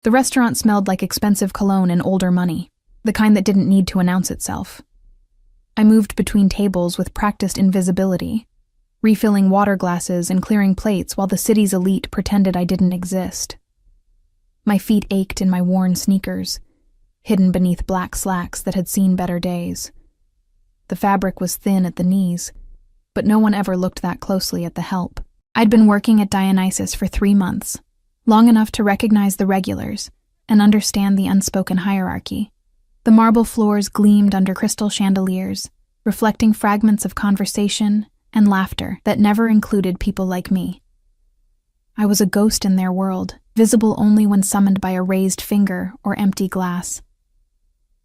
The restaurant smelled like expensive cologne and older money, the kind that didn't need to announce itself. I moved between tables with practiced invisibility, refilling water glasses and clearing plates while the city's elite pretended I didn't exist. My feet ached in my worn sneakers, hidden beneath black slacks that had seen better days. The fabric was thin at the knees, but no one ever looked that closely at the help. I'd been working at Dionysus for 3 months, long enough to recognize the regulars and understand the unspoken hierarchy. The marble floors gleamed under crystal chandeliers, reflecting fragments of conversation and laughter that never included people like me. I was a ghost in their world, visible only when summoned by a raised finger or empty glass.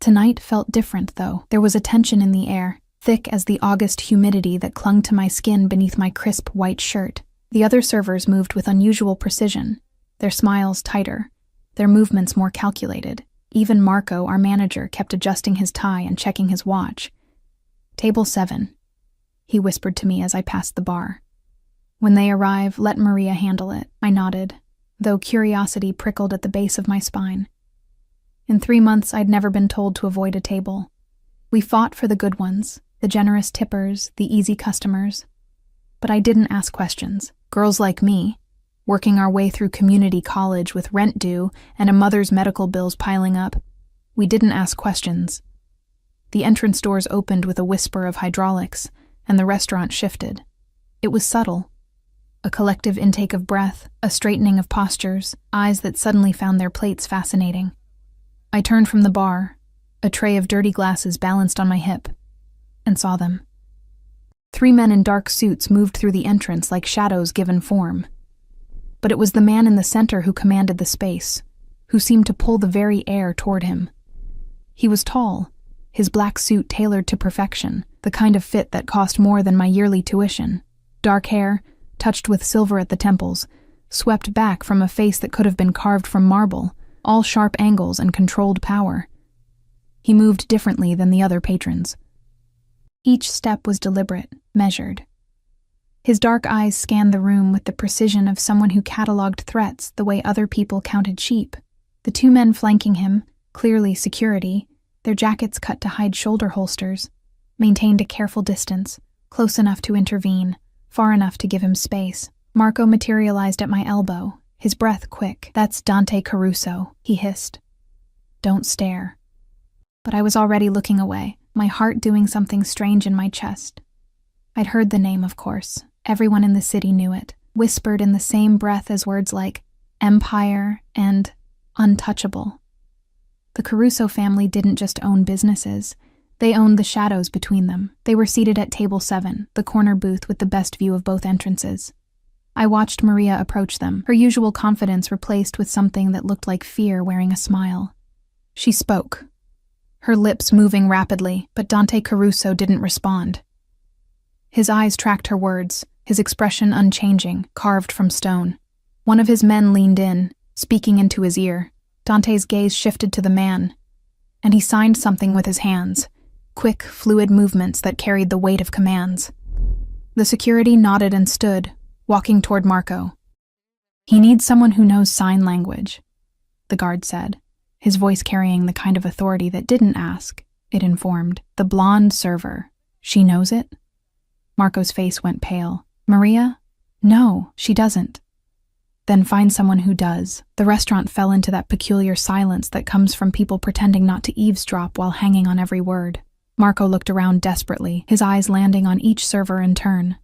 Tonight felt different, though. There was a tension in the air, thick as the August humidity that clung to my skin beneath my crisp white shirt. The other servers moved with unusual precision, their smiles tighter, their movements more calculated. Even Marco, our manager, kept adjusting his tie and checking his watch. "Table 7, he whispered to me as I passed the bar. "When they arrive, let Maria handle it." I nodded, though curiosity prickled at the base of my spine. In 3 months, I'd never been told to avoid a table. We fought for the good ones, the generous tippers, the easy customers. But I didn't ask questions. Girls like me, working our way through community college with rent due and a mother's medical bills piling up, we didn't ask questions. The entrance doors opened with a whisper of hydraulics, and the restaurant shifted. It was subtle. A collective intake of breath, a straightening of postures, eyes that suddenly found their plates fascinating. I turned from the bar, a tray of dirty glasses balanced on my hip, and saw them. 3 men in dark suits moved through the entrance like shadows given form. But it was the man in the center who commanded the space, who seemed to pull the very air toward him. He was tall, his black suit tailored to perfection, the kind of fit that cost more than my yearly tuition. Dark hair, touched with silver at the temples, swept back from a face that could have been carved from marble, all sharp angles and controlled power. He moved differently than the other patrons. Each step was deliberate, measured. His dark eyes scanned the room with the precision of someone who catalogued threats the way other people counted sheep. The 2 men flanking him, clearly security, their jackets cut to hide shoulder holsters, maintained a careful distance, close enough to intervene, far enough to give him space. Marco materialized at my elbow, his breath quick. "That's Dante Caruso," he hissed. "Don't stare." But I was already looking away, my heart doing something strange in my chest. I'd heard the name, of course. Everyone in the city knew it, whispered in the same breath as words like empire and untouchable. The Caruso family didn't just own businesses. They owned the shadows between them. They were seated at table 7, the corner booth with the best view of both entrances. I watched Maria approach them, her usual confidence replaced with something that looked like fear wearing a smile. She spoke, her lips moving rapidly, but Dante Caruso didn't respond. His eyes tracked her words, his expression unchanging, carved from stone. One of his men leaned in, speaking into his ear. Dante's gaze shifted to the man, and he signed something with his hands, quick, fluid movements that carried the weight of commands. The security nodded and stood, walking toward Marco. "He needs someone who knows sign language," the guard said, his voice carrying the kind of authority that didn't ask, it informed. "The blonde server. She knows it?" Marco's face went pale. "Maria? No, she doesn't." "Then find someone who does." The restaurant fell into that peculiar silence that comes from people pretending not to eavesdrop while hanging on every word. Marco looked around desperately, his eyes landing on each server in turn.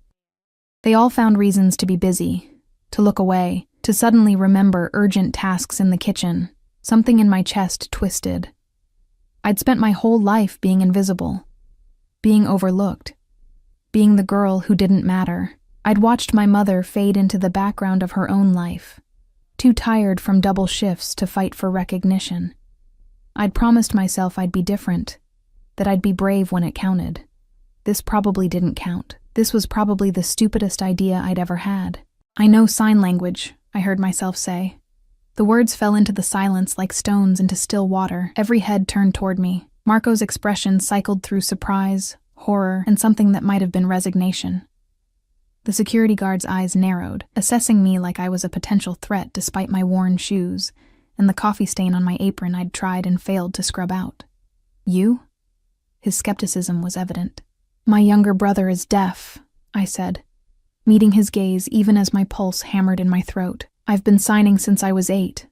They all found reasons to be busy, to look away, to suddenly remember urgent tasks in the kitchen. Something in my chest twisted. I'd spent my whole life being invisible, being overlooked, being the girl who didn't matter. I'd watched my mother fade into the background of her own life, too tired from double shifts to fight for recognition. I'd promised myself I'd be different, that I'd be brave when it counted. This probably didn't count. This was probably the stupidest idea I'd ever had. "I know sign language," I heard myself say. The words fell into the silence like stones into still water. Every head turned toward me. Marco's expression cycled through surprise, horror, and something that might have been resignation. The security guard's eyes narrowed, assessing me like I was a potential threat despite my worn shoes, and the coffee stain on my apron I'd tried and failed to scrub out. You? His skepticism was evident. My younger brother is deaf, I said, meeting his gaze even as my pulse hammered in my throat. I've been signing since I was 8.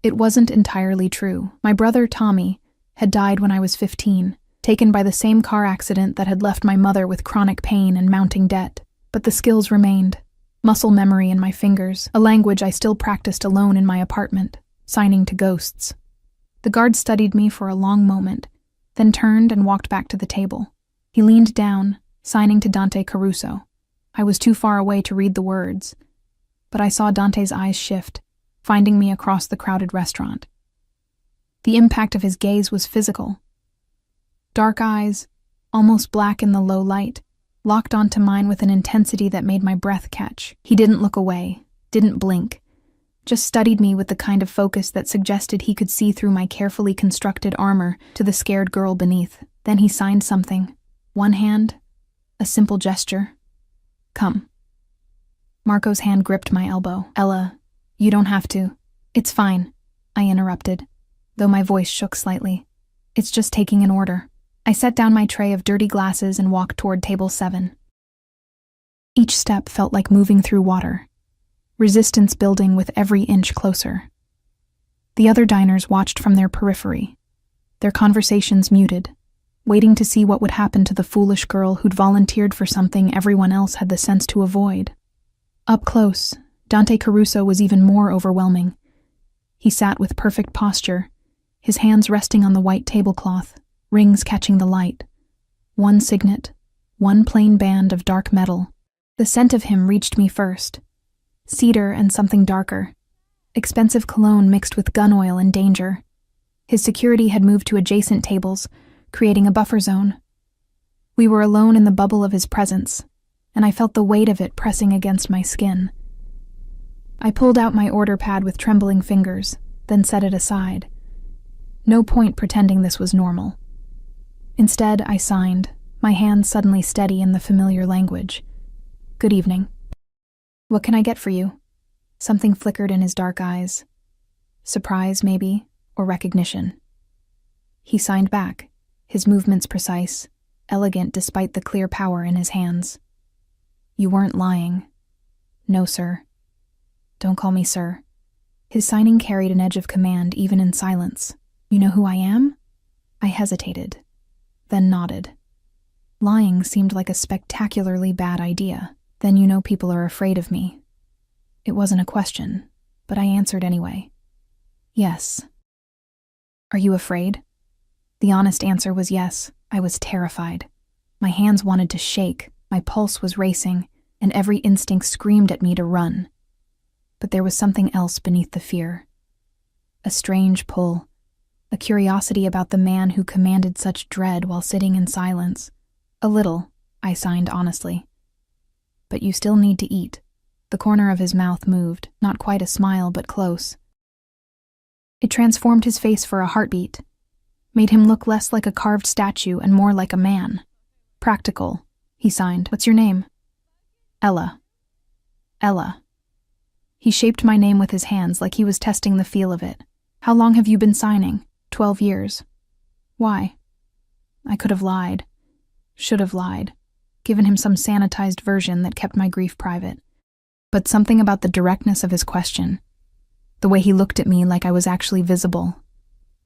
It wasn't entirely true. My brother, Tommy, had died when I was 15, taken by the same car accident that had left my mother with chronic pain and mounting debt. But the skills remained. Muscle memory in my fingers, a language I still practiced alone in my apartment, signing to ghosts. The guard studied me for a long moment, then turned and walked back to the table. He leaned down, signing to Dante Caruso. I was too far away to read the words, but I saw Dante's eyes shift, finding me across the crowded restaurant. The impact of his gaze was physical. Dark eyes, almost black in the low light, locked onto mine with an intensity that made my breath catch. He didn't look away, didn't blink, just studied me with the kind of focus that suggested he could see through my carefully constructed armor to the scared girl beneath. Then he signed something. One hand, a simple gesture. Come. Marco's hand gripped my elbow. Ella, you don't have to. It's fine, I interrupted, though my voice shook slightly. It's just taking an order. I set down my tray of dirty glasses and walked toward table 7. Each step felt like moving through water, resistance building with every inch closer. The other diners watched from their periphery, their conversations muted, waiting to see what would happen to the foolish girl who'd volunteered for something everyone else had the sense to avoid. Up close, Dante Caruso was even more overwhelming. He sat with perfect posture, his hands resting on the white tablecloth, rings catching the light. One signet, one plain band of dark metal. The scent of him reached me first. Cedar and something darker. Expensive cologne mixed with gun oil and danger. His security had moved to adjacent tables, creating a buffer zone. We were alone in the bubble of his presence, and I felt the weight of it pressing against my skin. I pulled out my order pad with trembling fingers, then set it aside. No point pretending this was normal. Instead, I signed, my hands suddenly steady in the familiar language. Good evening. What can I get for you? Something flickered in his dark eyes. Surprise, maybe, or recognition. He signed back, his movements precise, elegant despite the clear power in his hands. You weren't lying. No, sir. Don't call me sir. His signing carried an edge of command even in silence. You know who I am? I hesitated, then nodded. Lying seemed like a spectacularly bad idea. Then you know people are afraid of me. It wasn't a question, but I answered anyway. Yes. Are you afraid? The honest answer was yes. I was terrified. My hands wanted to shake, my pulse was racing, and every instinct screamed at me to run. But there was something else beneath the fear. A strange pull, a curiosity about the man who commanded such dread while sitting in silence. A little, I signed honestly. But you still need to eat. The corner of his mouth moved, not quite a smile, but close. It transformed his face for a heartbeat, made him look less like a carved statue and more like a man. Practical, he signed. What's your name? Ella. Ella. He shaped my name with his hands like he was testing the feel of it. How long have you been signing? 12 years. Why? I could have lied. Should have lied. Given him some sanitized version that kept my grief private. But something about the directness of his question, the way he looked at me like I was actually visible,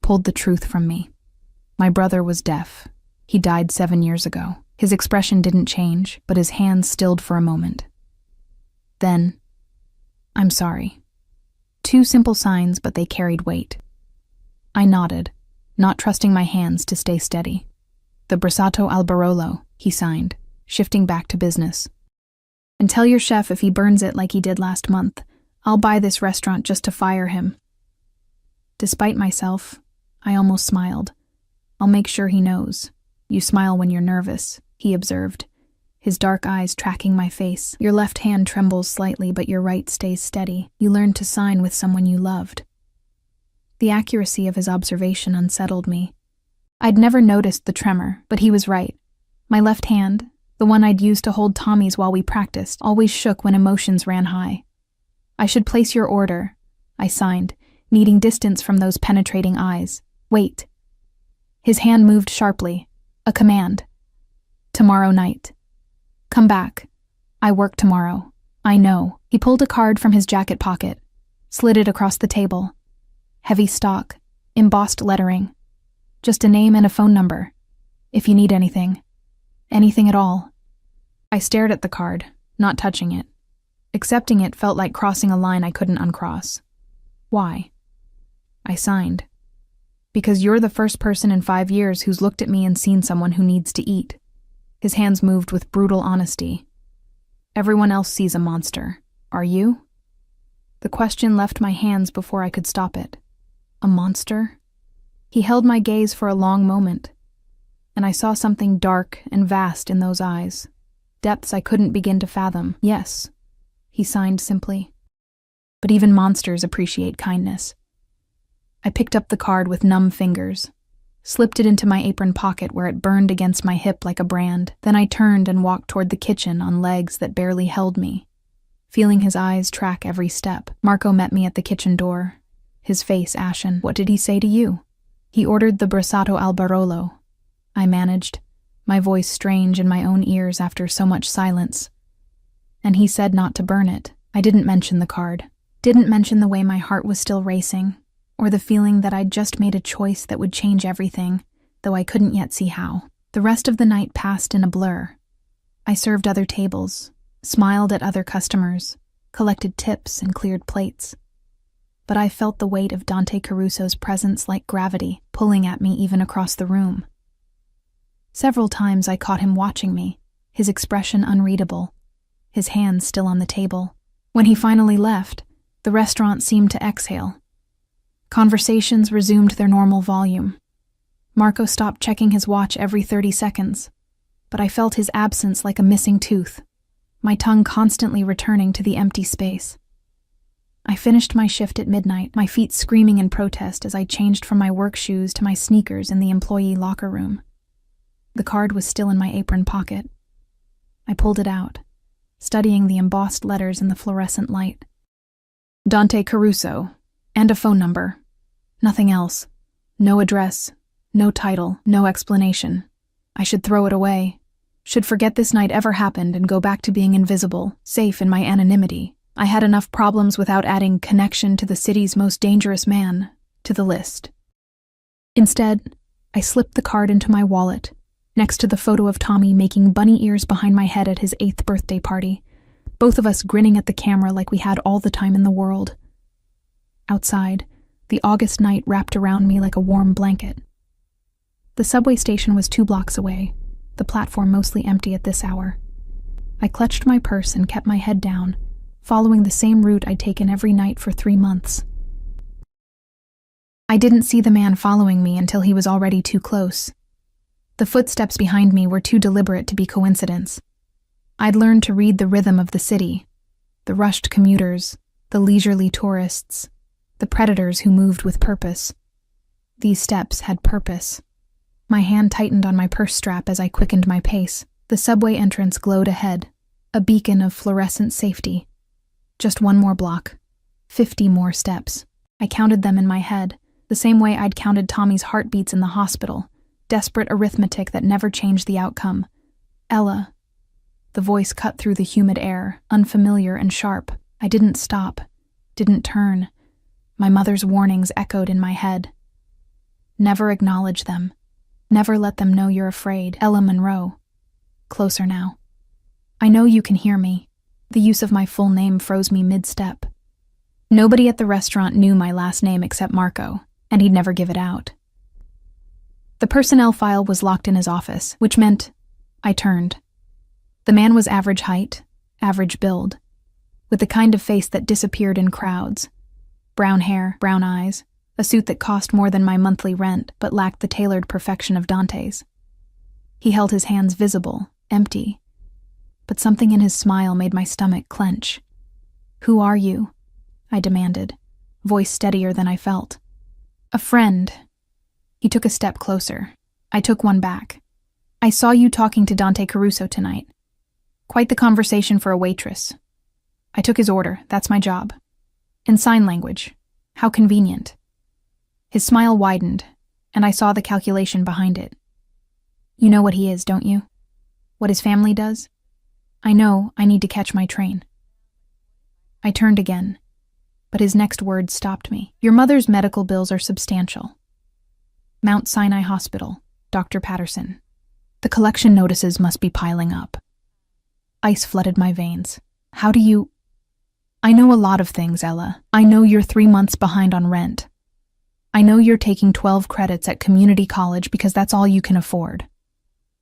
pulled the truth from me. My brother was deaf. He died 7 years ago. His expression didn't change, but his hands stilled for a moment. Then, I'm sorry. 2 simple signs, but they carried weight. I nodded, not trusting my hands to stay steady. The Brassato al Barolo, he signed, shifting back to business. And tell your chef if he burns it like he did last month, I'll buy this restaurant just to fire him. Despite myself, I almost smiled. I'll make sure he knows. You smile when you're nervous, he observed, his dark eyes tracking my face. Your left hand trembles slightly, but your right stays steady. You learned to sign with someone you loved. The accuracy of his observation unsettled me. I'd never noticed the tremor, but he was right. My left hand, the one I'd used to hold Tommy's while we practiced, always shook when emotions ran high. I should place your order, I signed, needing distance from those penetrating eyes. Wait. His hand moved sharply. A command. Tomorrow night. Come back. I work tomorrow. I know. He pulled a card from his jacket pocket, slid it across the table. Heavy stock, embossed lettering. Just a name and a phone number. If you need anything. Anything at all. I stared at the card, not touching it. Accepting it felt like crossing a line I couldn't uncross. Why? I signed. Because you're the first person in 5 years who's looked at me and seen someone who needs to eat. His hands moved with brutal honesty. Everyone else sees a monster. Are you? The question left my hands before I could stop it. A monster? He held my gaze for a long moment, and I saw something dark and vast in those eyes. Depths I couldn't begin to fathom. Yes, he signed simply. But even monsters appreciate kindness. I picked up the card with numb fingers, slipped it into my apron pocket where it burned against my hip like a brand. Then I turned and walked toward the kitchen on legs that barely held me, feeling his eyes track every step. Marco met me at the kitchen door, his face ashen. What did he say to you? He ordered the brassato al barolo. I managed, my voice strange in my own ears after so much silence. And he said not to burn it. I didn't mention the card. Didn't mention the way my heart was still racing, or the feeling that I'd just made a choice that would change everything, though I couldn't yet see how. The rest of the night passed in a blur. I served other tables, smiled at other customers, collected tips and cleared plates. But I felt the weight of Dante Caruso's presence like gravity, pulling at me even across the room. Several times I caught him watching me, his expression unreadable, his hands still on the table. When he finally left, the restaurant seemed to exhale. Conversations resumed their normal volume. Marco stopped checking his watch every 30 seconds, but I felt his absence like a missing tooth, my tongue constantly returning to the empty space. I finished my shift at midnight, my feet screaming in protest as I changed from my work shoes to my sneakers in the employee locker room. The card was still in my apron pocket. I pulled it out, studying the embossed letters in the fluorescent light. Dante Caruso, and a phone number. Nothing else. No address, no title, no explanation. I should throw it away. Should forget this night ever happened and go back to being invisible, safe in my anonymity. I had enough problems without adding connection to the city's most dangerous man to the list. Instead, I slipped the card into my wallet, next to the photo of Tommy making bunny ears behind my head at his 8th birthday party, both of us grinning at the camera like we had all the time in the world. Outside, the August night wrapped around me like a warm blanket. The subway station was 2 blocks away, the platform mostly empty at this hour. I clutched my purse and kept my head down, following the same route I'd taken every night for 3 months. I didn't see the man following me until he was already too close. The footsteps behind me were too deliberate to be coincidence. I'd learned to read the rhythm of the city, the rushed commuters, the leisurely tourists, the predators who moved with purpose. These steps had purpose. My hand tightened on my purse strap as I quickened my pace. The subway entrance glowed ahead, a beacon of fluorescent safety. Just 1 more block, 50 more steps. I counted them in my head, the same way I'd counted Tommy's heartbeats in the hospital, desperate arithmetic that never changed the outcome. Ella. The voice cut through the humid air, unfamiliar and sharp. I didn't stop, didn't turn. My mother's warnings echoed in my head. Never acknowledge them. Never let them know you're afraid. Ella Monroe. Closer now. I know you can hear me. The use of my full name froze me mid-step. Nobody at the restaurant knew my last name except Marco, and he'd never give it out. The personnel file was locked in his office, which meant I turned. The man was average height, average build, with the kind of face that disappeared in crowds. Brown hair, brown eyes, a suit that cost more than my monthly rent but lacked the tailored perfection of Dante's. He held his hands visible, empty, but something in his smile made my stomach clench. "Who are you?" I demanded, voice steadier than I felt. "A friend." He took a step closer. I took one back. "I saw you talking to Dante Caruso tonight. Quite the conversation for a waitress. I took his order, that's my job. In sign language. How convenient. His smile widened, and I saw the calculation behind it. You know what he is, don't you? What his family does? I know I need to catch my train. I turned again, but his next words stopped me. Your mother's medical bills are substantial. Mount Sinai Hospital, Dr. Patterson. The collection notices must be piling up. Ice flooded my veins. How do you... I know a lot of things, Ella. I know you're 3 months behind on rent. I know you're taking 12 credits at community college because that's all you can afford.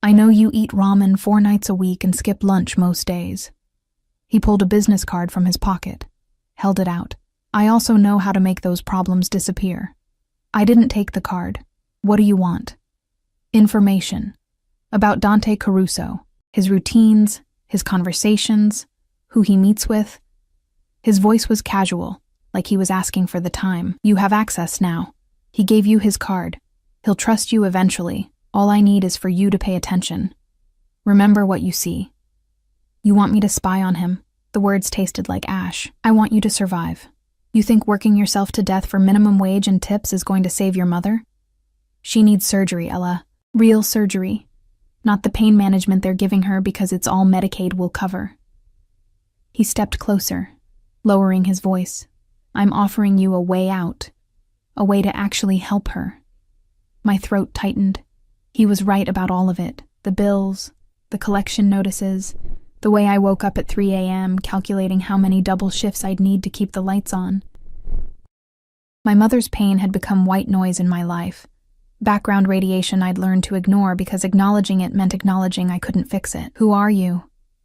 I know you eat ramen 4 nights a week and skip lunch most days. He pulled a business card from his pocket, held it out. I also know how to make those problems disappear. I didn't take the card. What do you want? Information. About Dante Caruso, his routines, his conversations, who he meets with. His voice was casual, like he was asking for the time. You have access now. He gave you his card. He'll trust you eventually. All I need is for you to pay attention. Remember what you see. You want me to spy on him? The words tasted like ash. I want you to survive. You think working yourself to death for minimum wage and tips is going to save your mother? She needs surgery, Ella. Real surgery. Not the pain management they're giving her because it's all Medicaid will cover. He stepped closer, lowering his voice. I'm offering you a way out. A way to actually help her. My throat tightened. He was right about all of it. The bills, the collection notices, the way I woke up at 3 a.m. calculating how many double shifts I'd need to keep the lights on. My mother's pain had become white noise in my life. Background radiation I'd learned to ignore because acknowledging it meant acknowledging I couldn't fix it. Who are you?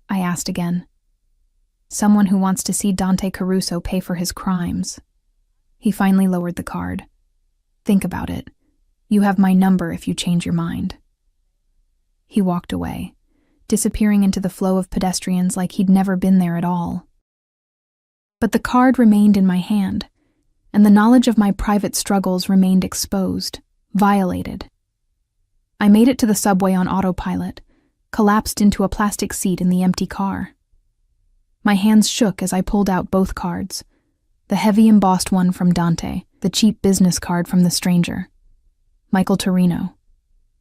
I asked again. Someone who wants to see Dante Caruso pay for his crimes. He finally lowered the card. Think about it. You have my number if you change your mind. He walked away, disappearing into the flow of pedestrians like he'd never been there at all. But the card remained in my hand, and the knowledge of my private struggles remained exposed, violated. I made it to the subway on autopilot, collapsed into a plastic seat in the empty car. My hands shook as I pulled out both cards, the heavy embossed one from Dante, the cheap business card from the stranger. Michael Torino.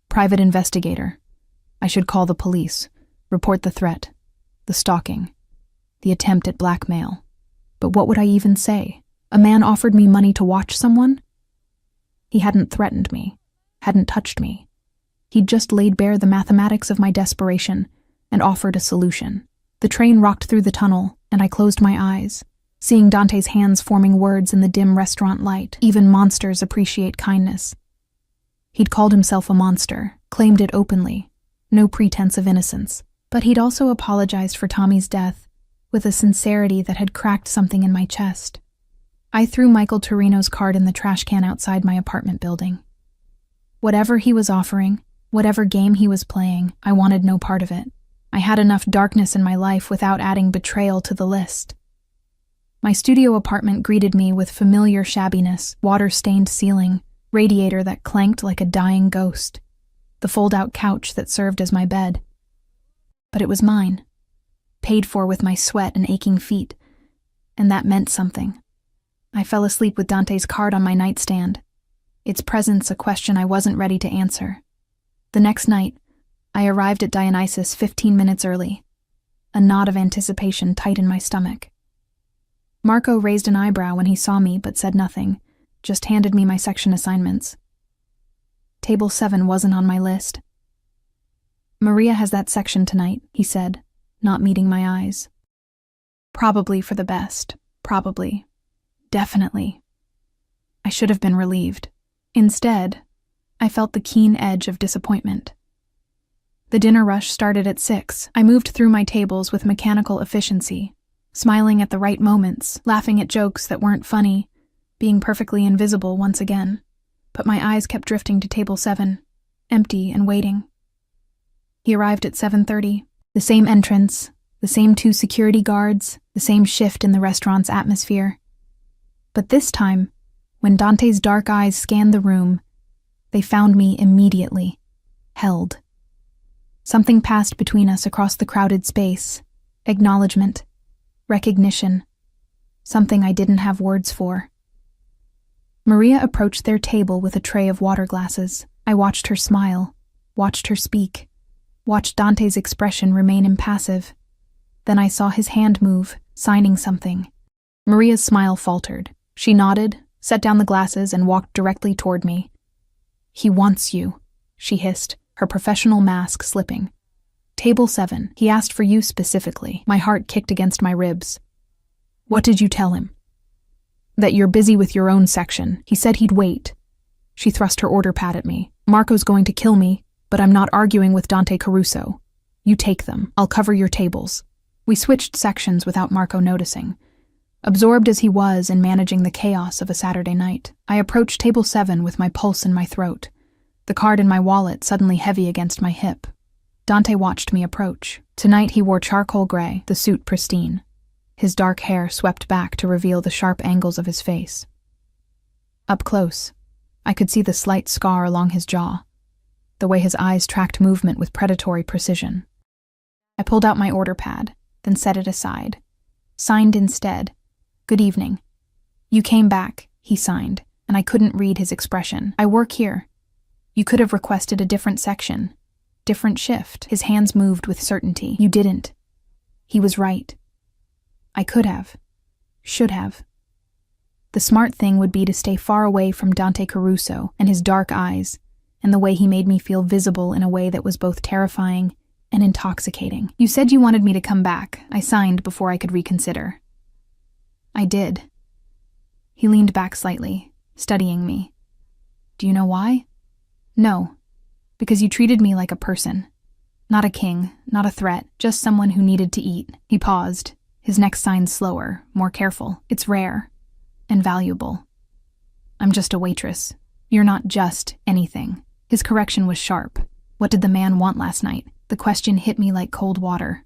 Private investigator. I should call the police, report the threat, the stalking, the attempt at blackmail. But what would I even say? A man offered me money to watch someone? He hadn't threatened me, hadn't touched me. He'd just laid bare the mathematics of my desperation and offered a solution. The train rocked through the tunnel, and I closed my eyes, seeing Dante's hands forming words in the dim restaurant light. Even monsters appreciate kindness. He'd called himself a monster, claimed it openly, no pretense of innocence. But he'd also apologized for Tommy's death, with a sincerity that had cracked something in my chest. I threw Michael Torino's card in the trash can outside my apartment building. Whatever he was offering, whatever game he was playing, I wanted no part of it. I had enough darkness in my life without adding betrayal to the list. My studio apartment greeted me with familiar shabbiness, water-stained ceiling, radiator that clanked like a dying ghost, the fold-out couch that served as my bed. But it was mine, paid for with my sweat and aching feet, and that meant something. I fell asleep with Dante's card on my nightstand, its presence a question I wasn't ready to answer. The next night, I arrived at Dionysus 15 minutes early, a knot of anticipation tight in my stomach. Marco raised an eyebrow when he saw me but said nothing, just handed me my section assignments. Table 7 wasn't on my list. Maria has that section tonight, he said, not meeting my eyes. Probably for the best. Probably. Definitely. I should have been relieved. Instead, I felt the keen edge of disappointment. The dinner rush started at 6. I moved through my tables with mechanical efficiency, smiling at the right moments, laughing at jokes that weren't funny, being perfectly invisible once again. But my eyes kept drifting to table 7, empty and waiting. He arrived at 7:30. The same entrance, the same 2 security guards, the same shift in the restaurant's atmosphere. But this time, when Dante's dark eyes scanned the room, they found me immediately, held. Something passed between us across the crowded space, acknowledgement, recognition, something I didn't have words for. Maria approached their table with a tray of water glasses. I watched her smile, watched her speak, watched Dante's expression remain impassive. Then I saw his hand move, signing something. Maria's smile faltered. She nodded, set down the glasses, and walked directly toward me. "He wants you," she hissed, her professional mask slipping. "Table 7, he asked for you specifically." My heart kicked against my ribs. "What did you tell him?" "That you're busy with your own section. He said he'd wait." She thrust her order pad at me. "Marco's going to kill me, but I'm not arguing with Dante Caruso. You take them. I'll cover your tables." We switched sections without Marco noticing. Absorbed as he was in managing the chaos of a Saturday night, I approached table 7 with my pulse in my throat, the card in my wallet suddenly heavy against my hip. Dante watched me approach. Tonight he wore charcoal gray, the suit pristine. His dark hair swept back to reveal the sharp angles of his face. Up close, I could see the slight scar along his jaw, the way his eyes tracked movement with predatory precision. I pulled out my order pad, then set it aside. Signed instead, "Good evening." "You came back," he signed, and I couldn't read his expression. "I work here. You could have requested a different section, different shift." His hands moved with certainty. "You didn't." He was right. I could have. Should have. The smart thing would be to stay far away from Dante Caruso and his dark eyes, and the way he made me feel visible in a way that was both terrifying and intoxicating. "You said you wanted me to come back." I signed before I could reconsider. "I did." He leaned back slightly, studying me. "Do you know why?" "No. Because you treated me like a person. Not a king, not a threat, just someone who needed to eat." He paused, his next sign slower, more careful. "It's rare and valuable. I'm just a waitress. You're not just anything." His correction was sharp. What did the man want last night? The question hit me like cold water.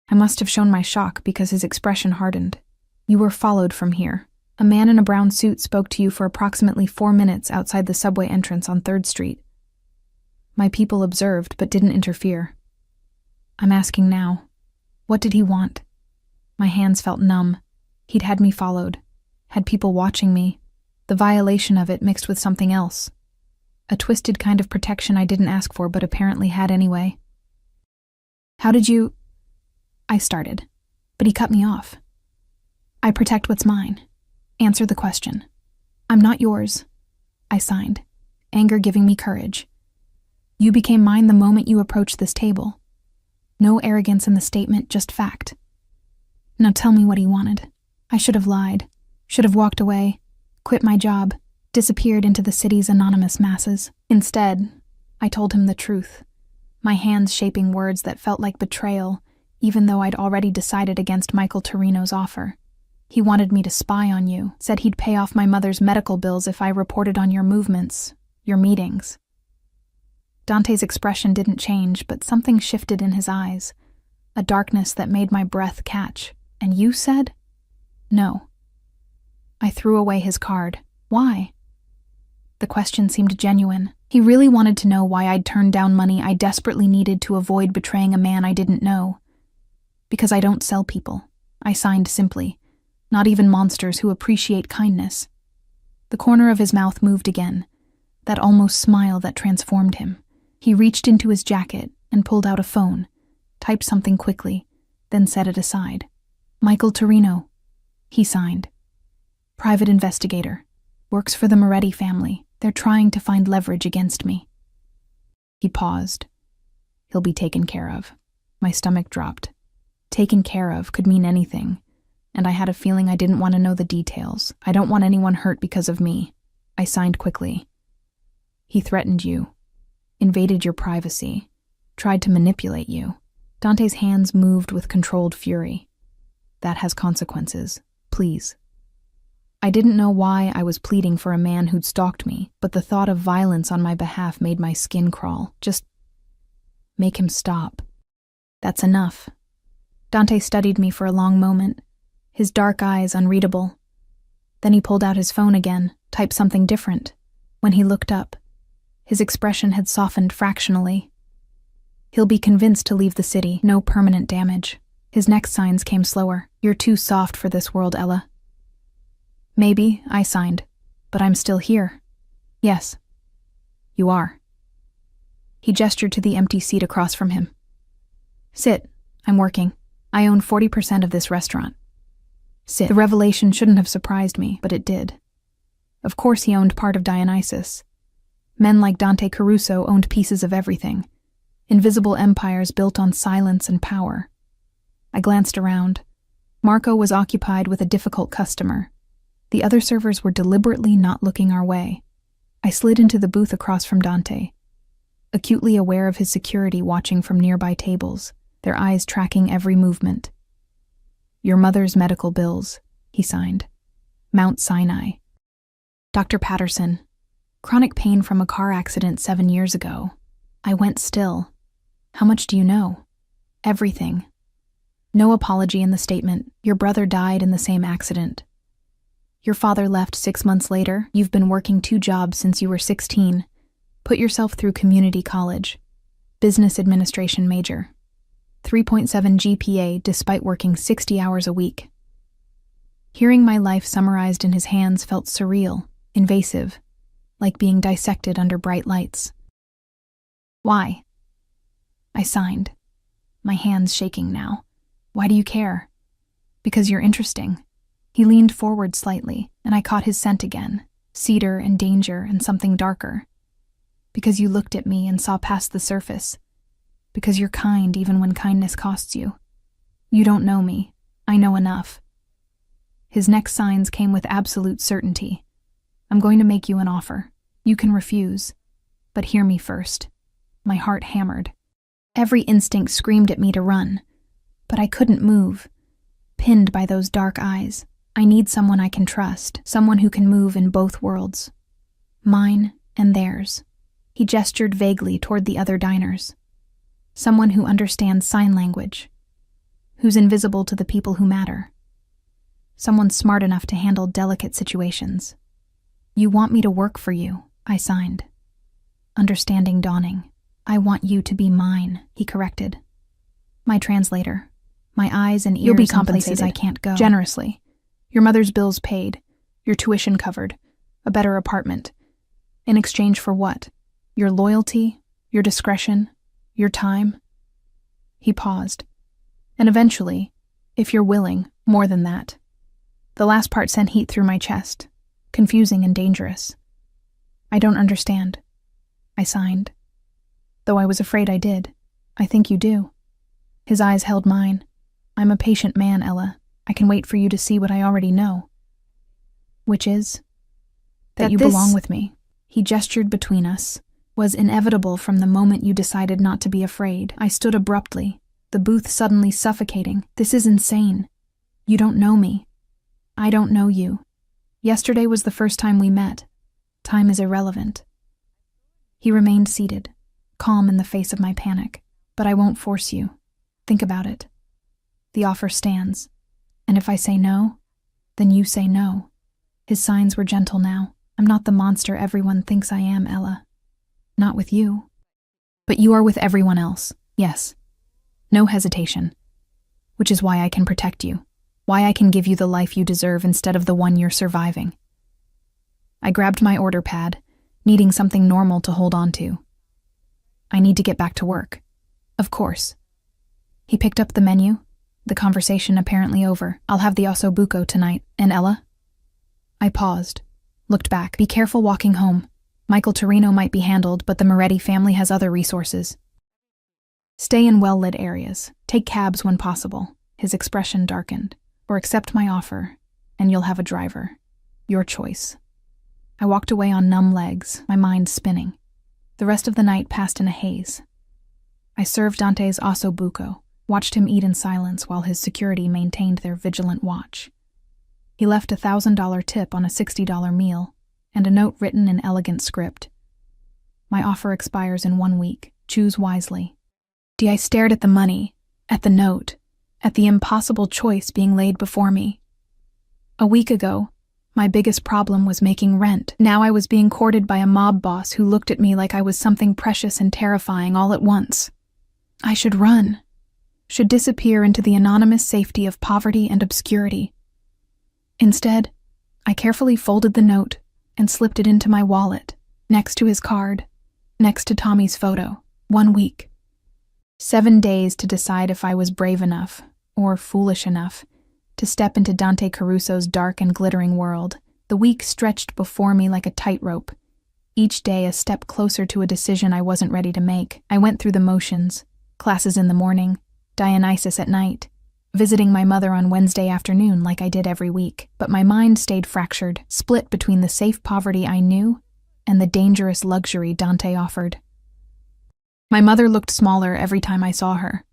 I must have shown my shock because his expression hardened. "You were followed from here. A man in a brown suit spoke to you for approximately 4 minutes outside the subway entrance on 3rd Street. My people observed but didn't interfere. I'm asking now, what did he want?" My hands felt numb. He'd had me followed, had people watching me, the violation of it mixed with something else. A twisted kind of protection I didn't ask for but apparently had anyway. "How did you—" I started, but he cut me off. "I protect what's mine. Answer the question." "I'm not yours." I signed, anger giving me courage. "You became mine the moment you approached this table. No arrogance in the statement, just fact." Now tell me what he wanted. I should have lied, should have walked away, quit my job, disappeared into the city's anonymous masses. Instead, I told him the truth, my hands shaping words that felt like betrayal, even though I'd already decided against Michael Torino's offer. "He wanted me to spy on you, said he'd pay off my mother's medical bills if I reported on your movements, your meetings." Dante's expression didn't change, but something shifted in his eyes, a darkness that made my breath catch. "And you said?" "No." I threw away his card. "Why?" The question seemed genuine. He really wanted to know why I'd turned down money I desperately needed to avoid betraying a man I didn't know. "Because I don't sell people," I signed simply. "Not even monsters who appreciate kindness." The corner of his mouth moved again, that almost smile that transformed him. He reached into his jacket and pulled out a phone, typed something quickly, then set it aside. "Michael Torino," he signed. "Private investigator. Works for the Moretti family. They're trying to find leverage against me." He paused. "He'll be taken care of." My stomach dropped. Taken care of could mean anything, and I had a feeling I didn't want to know the details. "I don't want anyone hurt because of me." I signed quickly. "He threatened you, invaded your privacy, tried to manipulate you." Dante's hands moved with controlled fury. "That has consequences. Please." I didn't know why I was pleading for a man who'd stalked me, but the thought of violence on my behalf made my skin crawl. Just make him stop. "That's enough." Dante studied me for a long moment, his dark eyes unreadable. Then he pulled out his phone again, typed something different. When he looked up, his expression had softened fractionally. "He'll be convinced to leave the city, no permanent damage." His next signs came slower. "You're too soft for this world, Ella." "Maybe," I signed. But I'm still here. Yes, you are. He gestured to the empty seat across from him. Sit, I'm working. I own 40% of this restaurant. Sit. The revelation shouldn't have surprised me, but it did. Of course he owned part of Dionysus. Men like Dante Caruso owned pieces of everything. Invisible empires built on silence and power. I glanced around. Marco was occupied with a difficult customer. The other servers were deliberately not looking our way. I slid into the booth across from Dante, acutely aware of his security watching from nearby tables, their eyes tracking every movement. Your mother's medical bills, he signed. Mount Sinai. Dr. Patterson. Chronic pain from a car accident 7 years ago. I went still. How much do you know? Everything. No apology in the statement. Your brother died in the same accident. Your father left 6 months later. You've been working 2 jobs since you were 16. Put yourself through community college. Business administration major. 3.7 GPA despite working 60 hours a week. Hearing my life summarized in his hands felt surreal, invasive, like being dissected under bright lights. Why? I signed, my hands shaking now. Why do you care? Because you're interesting. He leaned forward slightly, and I caught his scent again, cedar and danger and something darker. Because you looked at me and saw past the surface. Because you're kind even when kindness costs you. You don't know me. I know enough. His next signs came with absolute certainty. I'm going to make you an offer. You can refuse. But hear me first. My heart hammered. Every instinct screamed at me to run. But I couldn't move. Pinned by those dark eyes. I need someone I can trust. Someone who can move in both worlds. Mine and theirs. He gestured vaguely toward the other diners. Someone who understands sign language. Who's invisible to the people who matter. Someone smart enough to handle delicate situations. You want me to work for you, I signed. Understanding dawning. I want you to be mine, he corrected. My translator. My eyes and ears. You'll be compensated. In places I can't go. Generously. Your mother's bills paid. Your tuition covered. A better apartment. In exchange for what? Your loyalty? Your discretion? Your time? He paused. And eventually, if you're willing, more than that. The last part sent heat through my chest, confusing and dangerous. I don't understand. I signed. Though I was afraid I did. I think you do. His eyes held mine. I'm a patient man, Ella. I can wait for you to see what I already know. Which is? That you belong with me. He gestured between us. Was inevitable from the moment you decided not to be afraid. I stood abruptly, the booth suddenly suffocating. This is insane. You don't know me. I don't know you. Yesterday was the first time we met. Time is irrelevant. He remained seated, calm in the face of my panic. But I won't force you. Think about it. The offer stands. And if I say no, then you say no. His signs were gentle now. I'm not the monster everyone thinks I am, Ella. Not with you. But you are with everyone else, yes. No hesitation. Which is why I can protect you. Why I can give you the life you deserve instead of the one you're surviving. I grabbed my order pad, needing something normal to hold on to. I need to get back to work. Of course. He picked up the menu, the conversation apparently over. I'll have the osso buco tonight. And Ella? I paused, looked back. Be careful walking home. Michael Torino might be handled, but the Moretti family has other resources. Stay in well-lit areas. Take cabs when possible. His expression darkened. Or accept my offer, and you'll have a driver. Your choice. I walked away on numb legs, my mind spinning. The rest of the night passed in a haze. I served Dante's osso buco, watched him eat in silence while his security maintained their vigilant watch. He left a $1,000 tip on a $60 meal, and a note written in elegant script. My offer expires in 1 week. Choose wisely. I stared at the money, at the note, at the impossible choice being laid before me. A week ago, my biggest problem was making rent. Now I was being courted by a mob boss who looked at me like I was something precious and terrifying all at once. I should run. Should disappear into the anonymous safety of poverty and obscurity. Instead, I carefully folded the note and slipped it into my wallet, next to his card, next to Tommy's photo. 1 week. 7 days to decide if I was brave enough, or foolish enough, to step into Dante Caruso's dark and glittering world. The week stretched before me like a tightrope, each day a step closer to a decision I wasn't ready to make. I went through the motions, classes in the morning, Dionysus at night, visiting my mother on Wednesday afternoon like I did every week. But my mind stayed fractured, split between the safe poverty I knew and the dangerous luxury Dante offered. My mother looked smaller every time I saw her,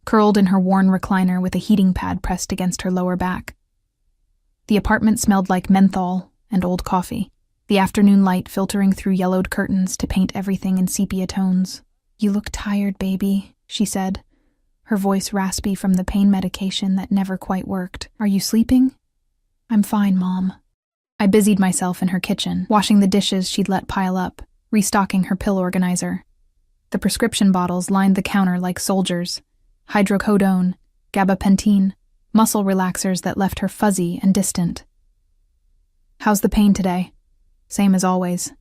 curled in her worn recliner with a heating pad pressed against her lower back. The apartment smelled like menthol and old coffee, the afternoon light filtering through yellowed curtains to paint everything in sepia tones. "You look tired, baby," she said, her voice raspy from the pain medication that never quite worked. "Are you sleeping?" "I'm fine, Mom." I busied myself in her kitchen, washing the dishes she'd let pile up, restocking her pill organizer. The prescription bottles lined the counter like soldiers: hydrocodone, gabapentin, muscle relaxers that left her fuzzy and distant. "How's the pain today?" "Same as always."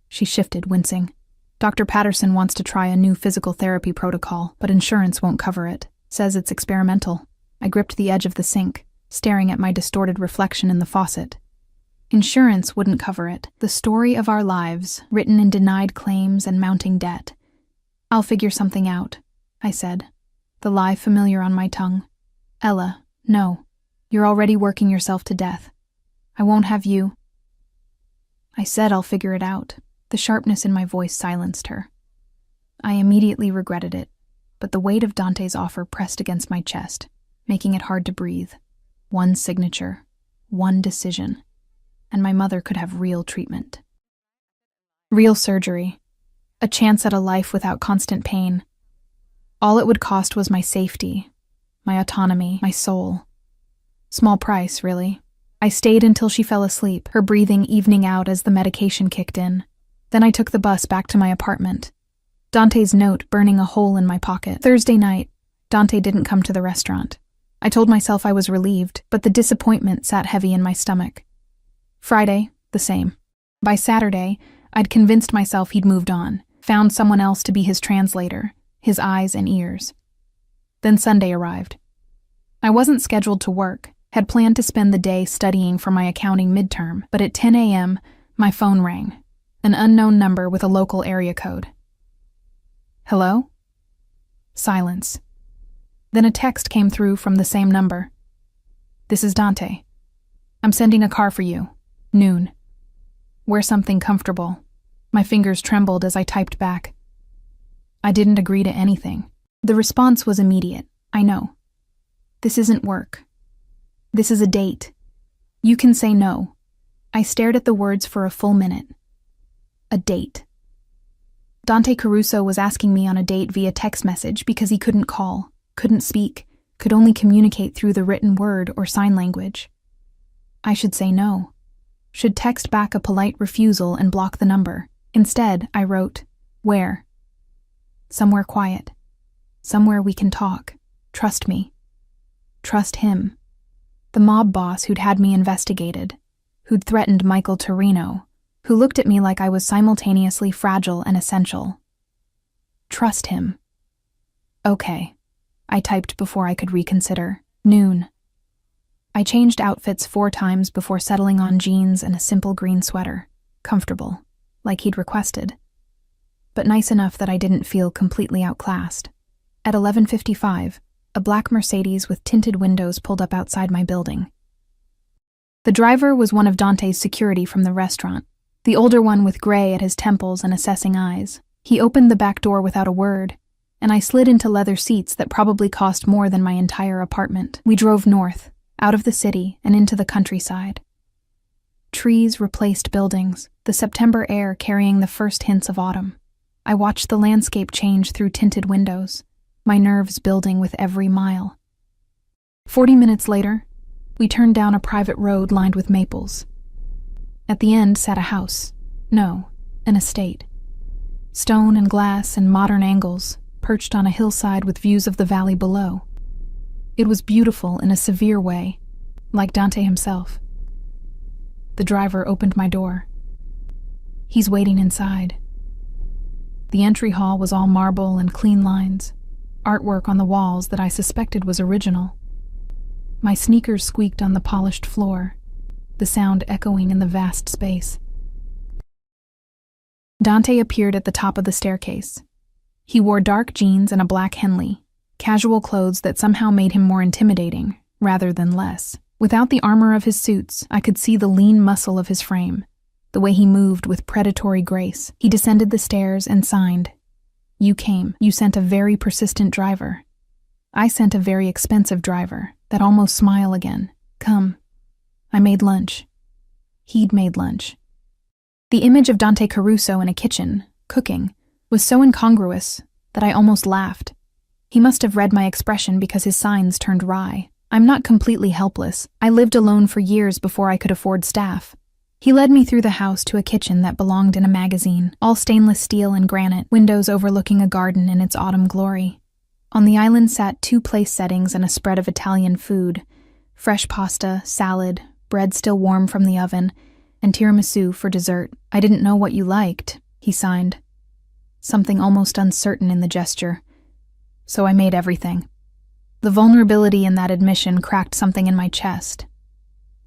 She shifted, wincing. "Dr. Patterson wants to try a new physical therapy protocol, but insurance won't cover it. Says it's experimental." I gripped the edge of the sink, staring at my distorted reflection in the faucet. Insurance wouldn't cover it. The story of our lives, written in denied claims and mounting debt. "I'll figure something out," I said, the lie familiar on my tongue. "Ella, no. You're already working yourself to death. I won't have you." I said I'll figure it out. The sharpness in my voice silenced her. I immediately regretted it, but the weight of Dante's offer pressed against my chest, making it hard to breathe. One signature, one decision, and my mother could have real treatment. Real surgery. A chance at a life without constant pain. All it would cost was my safety, my autonomy, my soul. Small price, really. I stayed until she fell asleep, her breathing evening out as the medication kicked in. Then I took the bus back to my apartment, Dante's note burning a hole in my pocket. Thursday night, Dante didn't come to the restaurant. I told myself I was relieved, but the disappointment sat heavy in my stomach. Friday, the same. By Saturday, I'd convinced myself he'd moved on, found someone else to be his translator, his eyes and ears. Then Sunday arrived. I wasn't scheduled to work, had planned to spend the day studying for my accounting midterm, but at 10 a.m., my phone rang. An unknown number with a local area code. "Hello?" Silence. Then a text came through from the same number. "This is Dante. I'm sending a car for you. Noon. Wear something comfortable." My fingers trembled as I typed back. I didn't agree to anything. The response was immediate. "I know. This isn't work. This is a date. You can say no." I stared at the words for a full minute. A date. Dante Caruso was asking me on a date via text message because he couldn't call, couldn't speak, could only communicate through the written word or sign language. I should say no. Should text back a polite refusal and block the number. Instead, I wrote, "Where?" "Somewhere quiet. Somewhere we can talk. Trust me." Trust him. The mob boss who'd had me investigated, who'd threatened Michael Torino, who looked at me like I was simultaneously fragile and essential. Trust him. "Okay," I typed before I could reconsider. Noon. I changed outfits 4 times before settling on jeans and a simple green sweater. Comfortable, like he'd requested, but nice enough that I didn't feel completely outclassed. At 11:55, a black Mercedes with tinted windows pulled up outside my building. The driver was one of Dante's security from the restaurant, the older one with gray at his temples and assessing eyes. He opened the back door without a word, and I slid into leather seats that probably cost more than my entire apartment. We drove north, out of the city and into the countryside. Trees replaced buildings, the September air carrying the first hints of autumn. I watched the landscape change through tinted windows, my nerves building with every mile. 40 minutes later, we turned down a private road lined with maples. At the end sat a house. No, an estate. Stone and glass and modern angles, perched on a hillside with views of the valley below. It was beautiful in a severe way, like Dante himself. The driver opened my door, He's waiting inside. The entry hall was all marble and clean lines, artwork on the walls that I suspected was original. My sneakers squeaked on the polished floor, the sound echoing in the vast space. Dante appeared at the top of the staircase. He wore dark jeans and a black Henley, casual clothes that somehow made him more intimidating, rather than less. Without the armor of his suits, I could see the lean muscle of his frame, the way he moved with predatory grace. He descended the stairs and signed. You came. You sent a very persistent driver. I sent a very expensive driver. That almost smile again. Come. I made lunch. He'd made lunch. The image of Dante Caruso in a kitchen, cooking, was so incongruous that I almost laughed. He must have read my expression because his signs turned wry. I'm not completely helpless. I lived alone for years before I could afford staff. He led me through the house to a kitchen that belonged in a magazine, all stainless steel and granite, windows overlooking a garden in its autumn glory. On the island sat 2 place settings and a spread of Italian food, fresh pasta, salad, bread still warm from the oven, and tiramisu for dessert. I didn't know what you liked, he signed, something almost uncertain in the gesture. So I made everything. The vulnerability in that admission cracked something in my chest.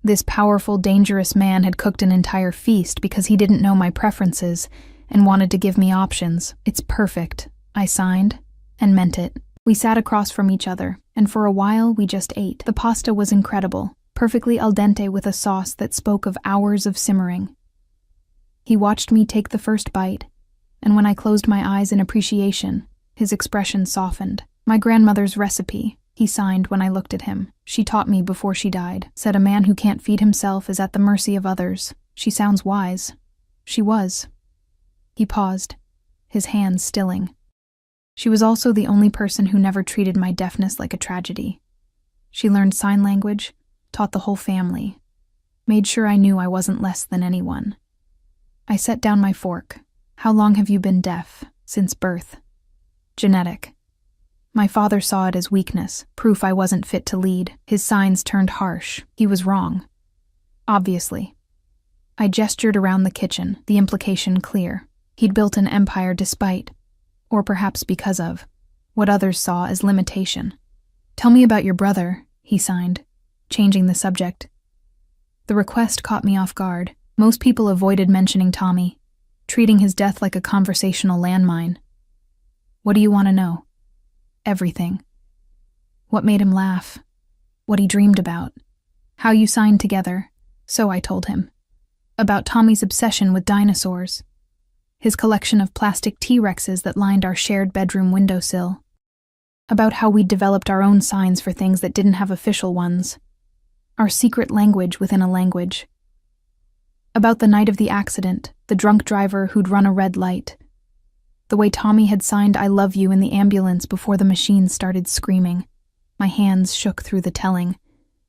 This powerful, dangerous man had cooked an entire feast because he didn't know my preferences and wanted to give me options. It's perfect, I signed, and meant it. We sat across from each other, and for a while we just ate. The pasta was incredible, perfectly al dente with a sauce that spoke of hours of simmering. He watched me take the first bite, and when I closed my eyes in appreciation, his expression softened. My grandmother's recipe, he signed when I looked at him. She taught me before she died. Said a man who can't feed himself is at the mercy of others. She sounds wise. She was. He paused, his hands stilling. She was also the only person who never treated my deafness like a tragedy. She learned sign language, taught the whole family, made sure I knew I wasn't less than anyone. I set down my fork. How long have you been deaf? Since birth. Genetic. My father saw it as weakness, proof I wasn't fit to lead. His signs turned harsh. He was wrong. Obviously. I gestured around the kitchen, the implication clear. He'd built an empire despite, or perhaps because of, what others saw as limitation. Tell me about your brother, he signed, changing the subject. The request caught me off guard. Most people avoided mentioning Tommy, treating his death like a conversational landmine. What do you want to know? Everything. What made him laugh? What he dreamed about? How you signed together? So I told him. About Tommy's obsession with dinosaurs. His collection of plastic T-Rexes that lined our shared bedroom windowsill. About how we'd developed our own signs for things that didn't have official ones. Our secret language within a language. About the night of the accident, the drunk driver who'd run a red light. The way Tommy had signed I love you in the ambulance before the machine started screaming. My hands shook through the telling,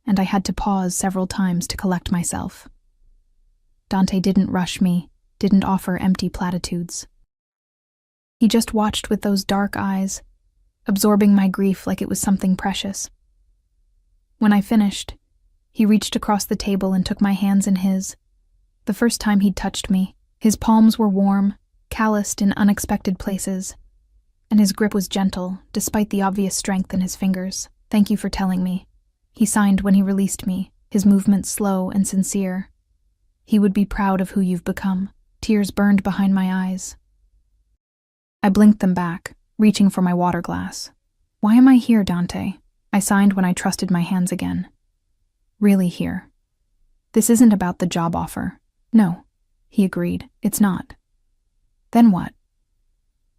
and I had to pause several times to collect myself. Dante didn't rush me, didn't offer empty platitudes. He just watched with those dark eyes, absorbing my grief like it was something precious. When I finished, he reached across the table and took my hands in his. The first time he'd touched me, his palms were warm, calloused in unexpected places, and his grip was gentle, despite the obvious strength in his fingers. Thank you for telling me, he signed when he released me, his movements slow and sincere. He would be proud of who you've become. Tears burned behind my eyes. I blinked them back, reaching for my water glass. Why am I here, Dante? I signed when I trusted my hands again. Really here. This isn't about the job offer. No, he agreed. It's not. Then what?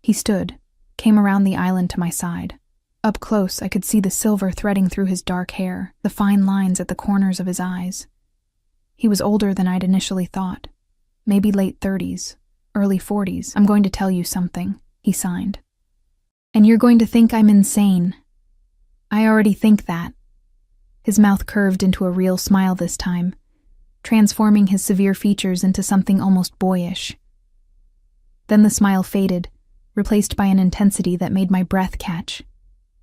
He stood, came around the island to my side. Up close, I could see the silver threading through his dark hair, the fine lines at the corners of his eyes. He was older than I'd initially thought. Maybe late 30s, early 40s. I'm going to tell you something, he signed. And you're going to think I'm insane. I already think that. His mouth curved into a real smile this time, transforming his severe features into something almost boyish. Then the smile faded, replaced by an intensity that made my breath catch.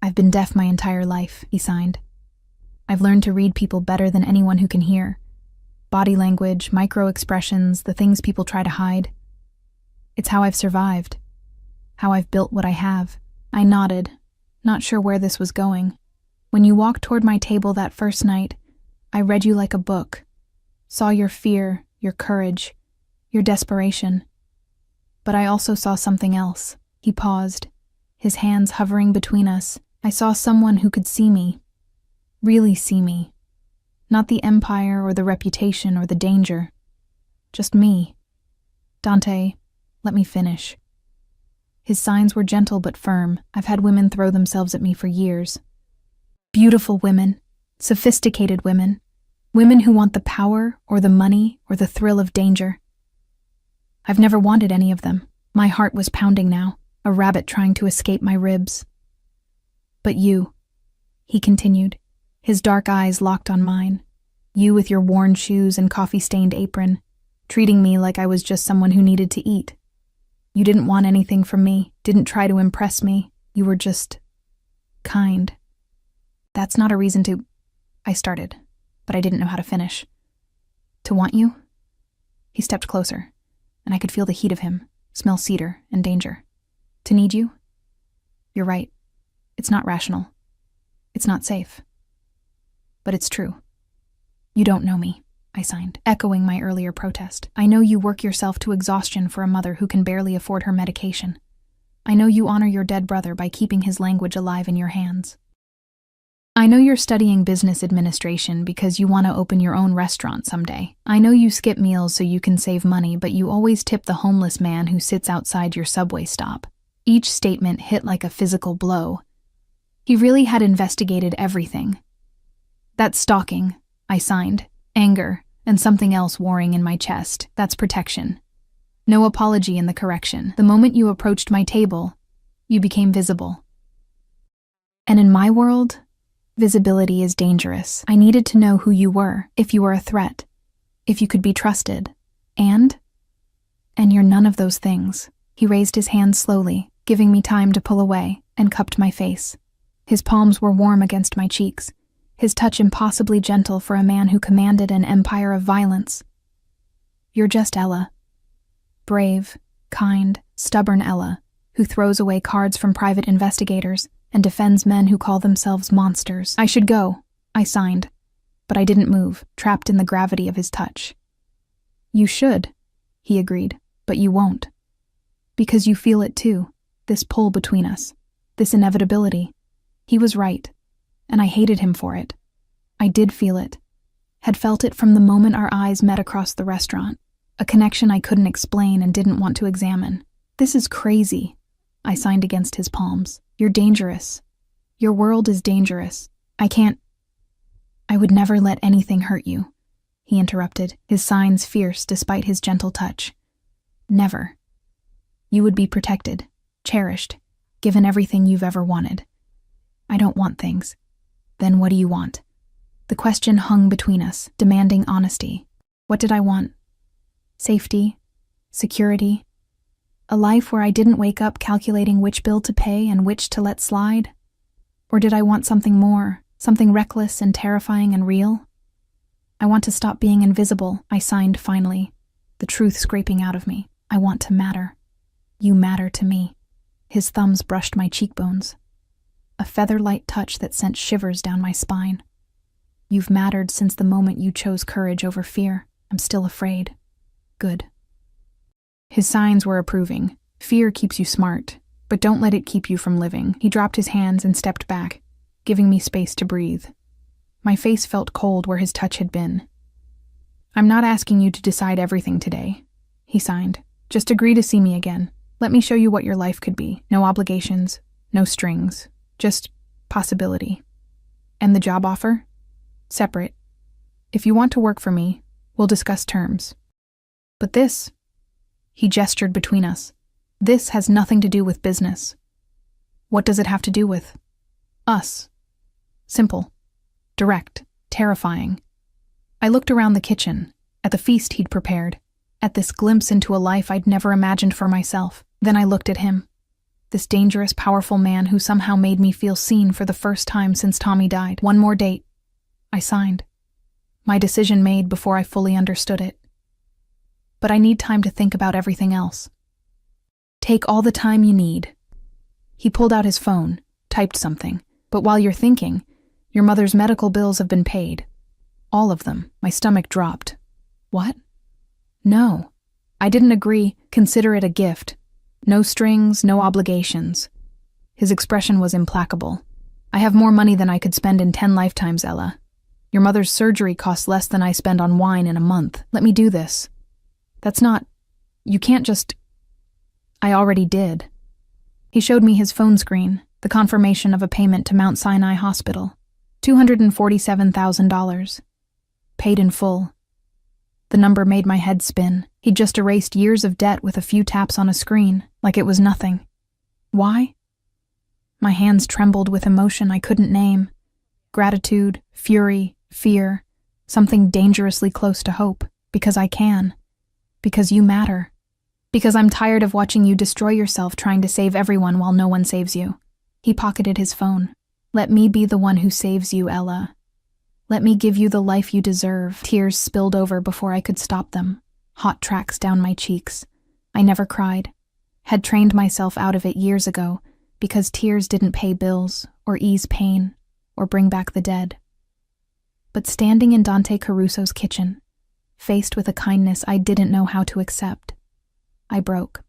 I've been deaf my entire life, he signed. I've learned to read people better than anyone who can hear. Body language, micro-expressions, the things people try to hide. It's how I've survived. How I've built what I have. I nodded, not sure where this was going. When you walked toward my table that first night, I read you like a book. Saw your fear, your courage, your desperation. But I also saw something else. He paused, his hands hovering between us. I saw someone who could see me. Really see me. Not the empire or the reputation or the danger. Just me. Dante, let me finish. His signs were gentle but firm. I've had women throw themselves at me for years. Beautiful women, sophisticated women, women who want the power or the money or the thrill of danger. I've never wanted any of them. My heart was pounding now, a rabbit trying to escape my ribs. But you, he continued, his dark eyes locked on mine. You with your worn shoes and coffee-stained apron, treating me like I was just someone who needed to eat. You didn't want anything from me, didn't try to impress me. You were just kind. That's not a reason to... I started, but I didn't know how to finish. To want you? He stepped closer, and I could feel the heat of him, smell cedar and danger. To need you? You're right. It's not rational. It's not safe. But it's true. You don't know me, I signed, echoing my earlier protest. I know you work yourself to exhaustion for a mother who can barely afford her medication. I know you honor your dead brother by keeping his language alive in your hands. I know you're studying business administration because you want to open your own restaurant someday. I know you skip meals so you can save money, but you always tip the homeless man who sits outside your subway stop. Each statement hit like a physical blow. He really had investigated everything. That's stalking, I signed, anger, and something else warring in my chest. That's protection. No apology in the correction. The moment you approached my table, you became visible. And in my world, visibility is dangerous. I needed to know who you were, if you were a threat, if you could be trusted, and you're none of those things. He raised his hand slowly, giving me time to pull away, and cupped my face. His palms were warm against my cheeks, his touch impossibly gentle for a man who commanded an empire of violence. You're just Ella. Brave, kind, stubborn Ella, who throws away cards from private investigators and defends men who call themselves monsters. I should go, I signed, but I didn't move, trapped in the gravity of his touch. You should, he agreed, but you won't. Because you feel it too, this pull between us, this inevitability. He was right, and I hated him for it. I did feel it, had felt it from the moment our eyes met across the restaurant, a connection I couldn't explain and didn't want to examine. This is crazy, I signed against his palms. You're dangerous. Your world is dangerous. I would never let anything hurt you, he interrupted, his signs fierce despite his gentle touch. Never. You would be protected, cherished, given everything you've ever wanted. I don't want things. Then what do you want? The question hung between us, demanding honesty. What did I want? Safety? Security? A life where I didn't wake up calculating which bill to pay and which to let slide? Or did I want something more, something reckless and terrifying and real? I want to stop being invisible, I signed finally, the truth scraping out of me. I want to matter. You matter to me. His thumbs brushed my cheekbones. A feather-light touch that sent shivers down my spine. You've mattered since the moment you chose courage over fear. I'm still afraid. Good. His signs were approving. Fear keeps you smart, but don't let it keep you from living. He dropped his hands and stepped back, giving me space to breathe. My face felt cold where his touch had been. I'm not asking you to decide everything today, he signed. Just agree to see me again. Let me show you what your life could be. No obligations, no strings, just possibility. And the job offer? Separate. If you want to work for me, we'll discuss terms. But this, he gestured between us, this has nothing to do with business. What does it have to do with? Us. Simple. Direct. Terrifying. I looked around the kitchen, at the feast he'd prepared, at this glimpse into a life I'd never imagined for myself. Then I looked at him, this dangerous, powerful man who somehow made me feel seen for the first time since Tommy died. One more date. I signed. My decision made before I fully understood it. But I need time to think about everything else. Take all the time you need. He pulled out his phone, typed something, but while you're thinking, your mother's medical bills have been paid. All of them. My stomach dropped. What? No. I didn't agree. Consider it a gift. No strings, no obligations. His expression was implacable. I have more money than I could spend in 10 lifetimes, Ella. Your mother's surgery costs less than I spend on wine in a month. Let me do this. That's not... You can't just... I already did. He showed me his phone screen, the confirmation of a payment to Mount Sinai Hospital. $247,000. Paid in full. The number made my head spin. He'd just erased years of debt with a few taps on a screen, like it was nothing. Why? My hands trembled with emotion I couldn't name. Gratitude, fury, fear, something dangerously close to hope. Because I can. Because you matter. Because I'm tired of watching you destroy yourself trying to save everyone while no one saves you. He pocketed his phone. Let me be the one who saves you, Ella. Let me give you the life you deserve. Tears spilled over before I could stop them. Hot tracks down my cheeks. I never cried. Had trained myself out of it years ago because tears didn't pay bills or ease pain or bring back the dead. But standing in Dante Caruso's kitchen, faced with a kindness I didn't know how to accept, I broke.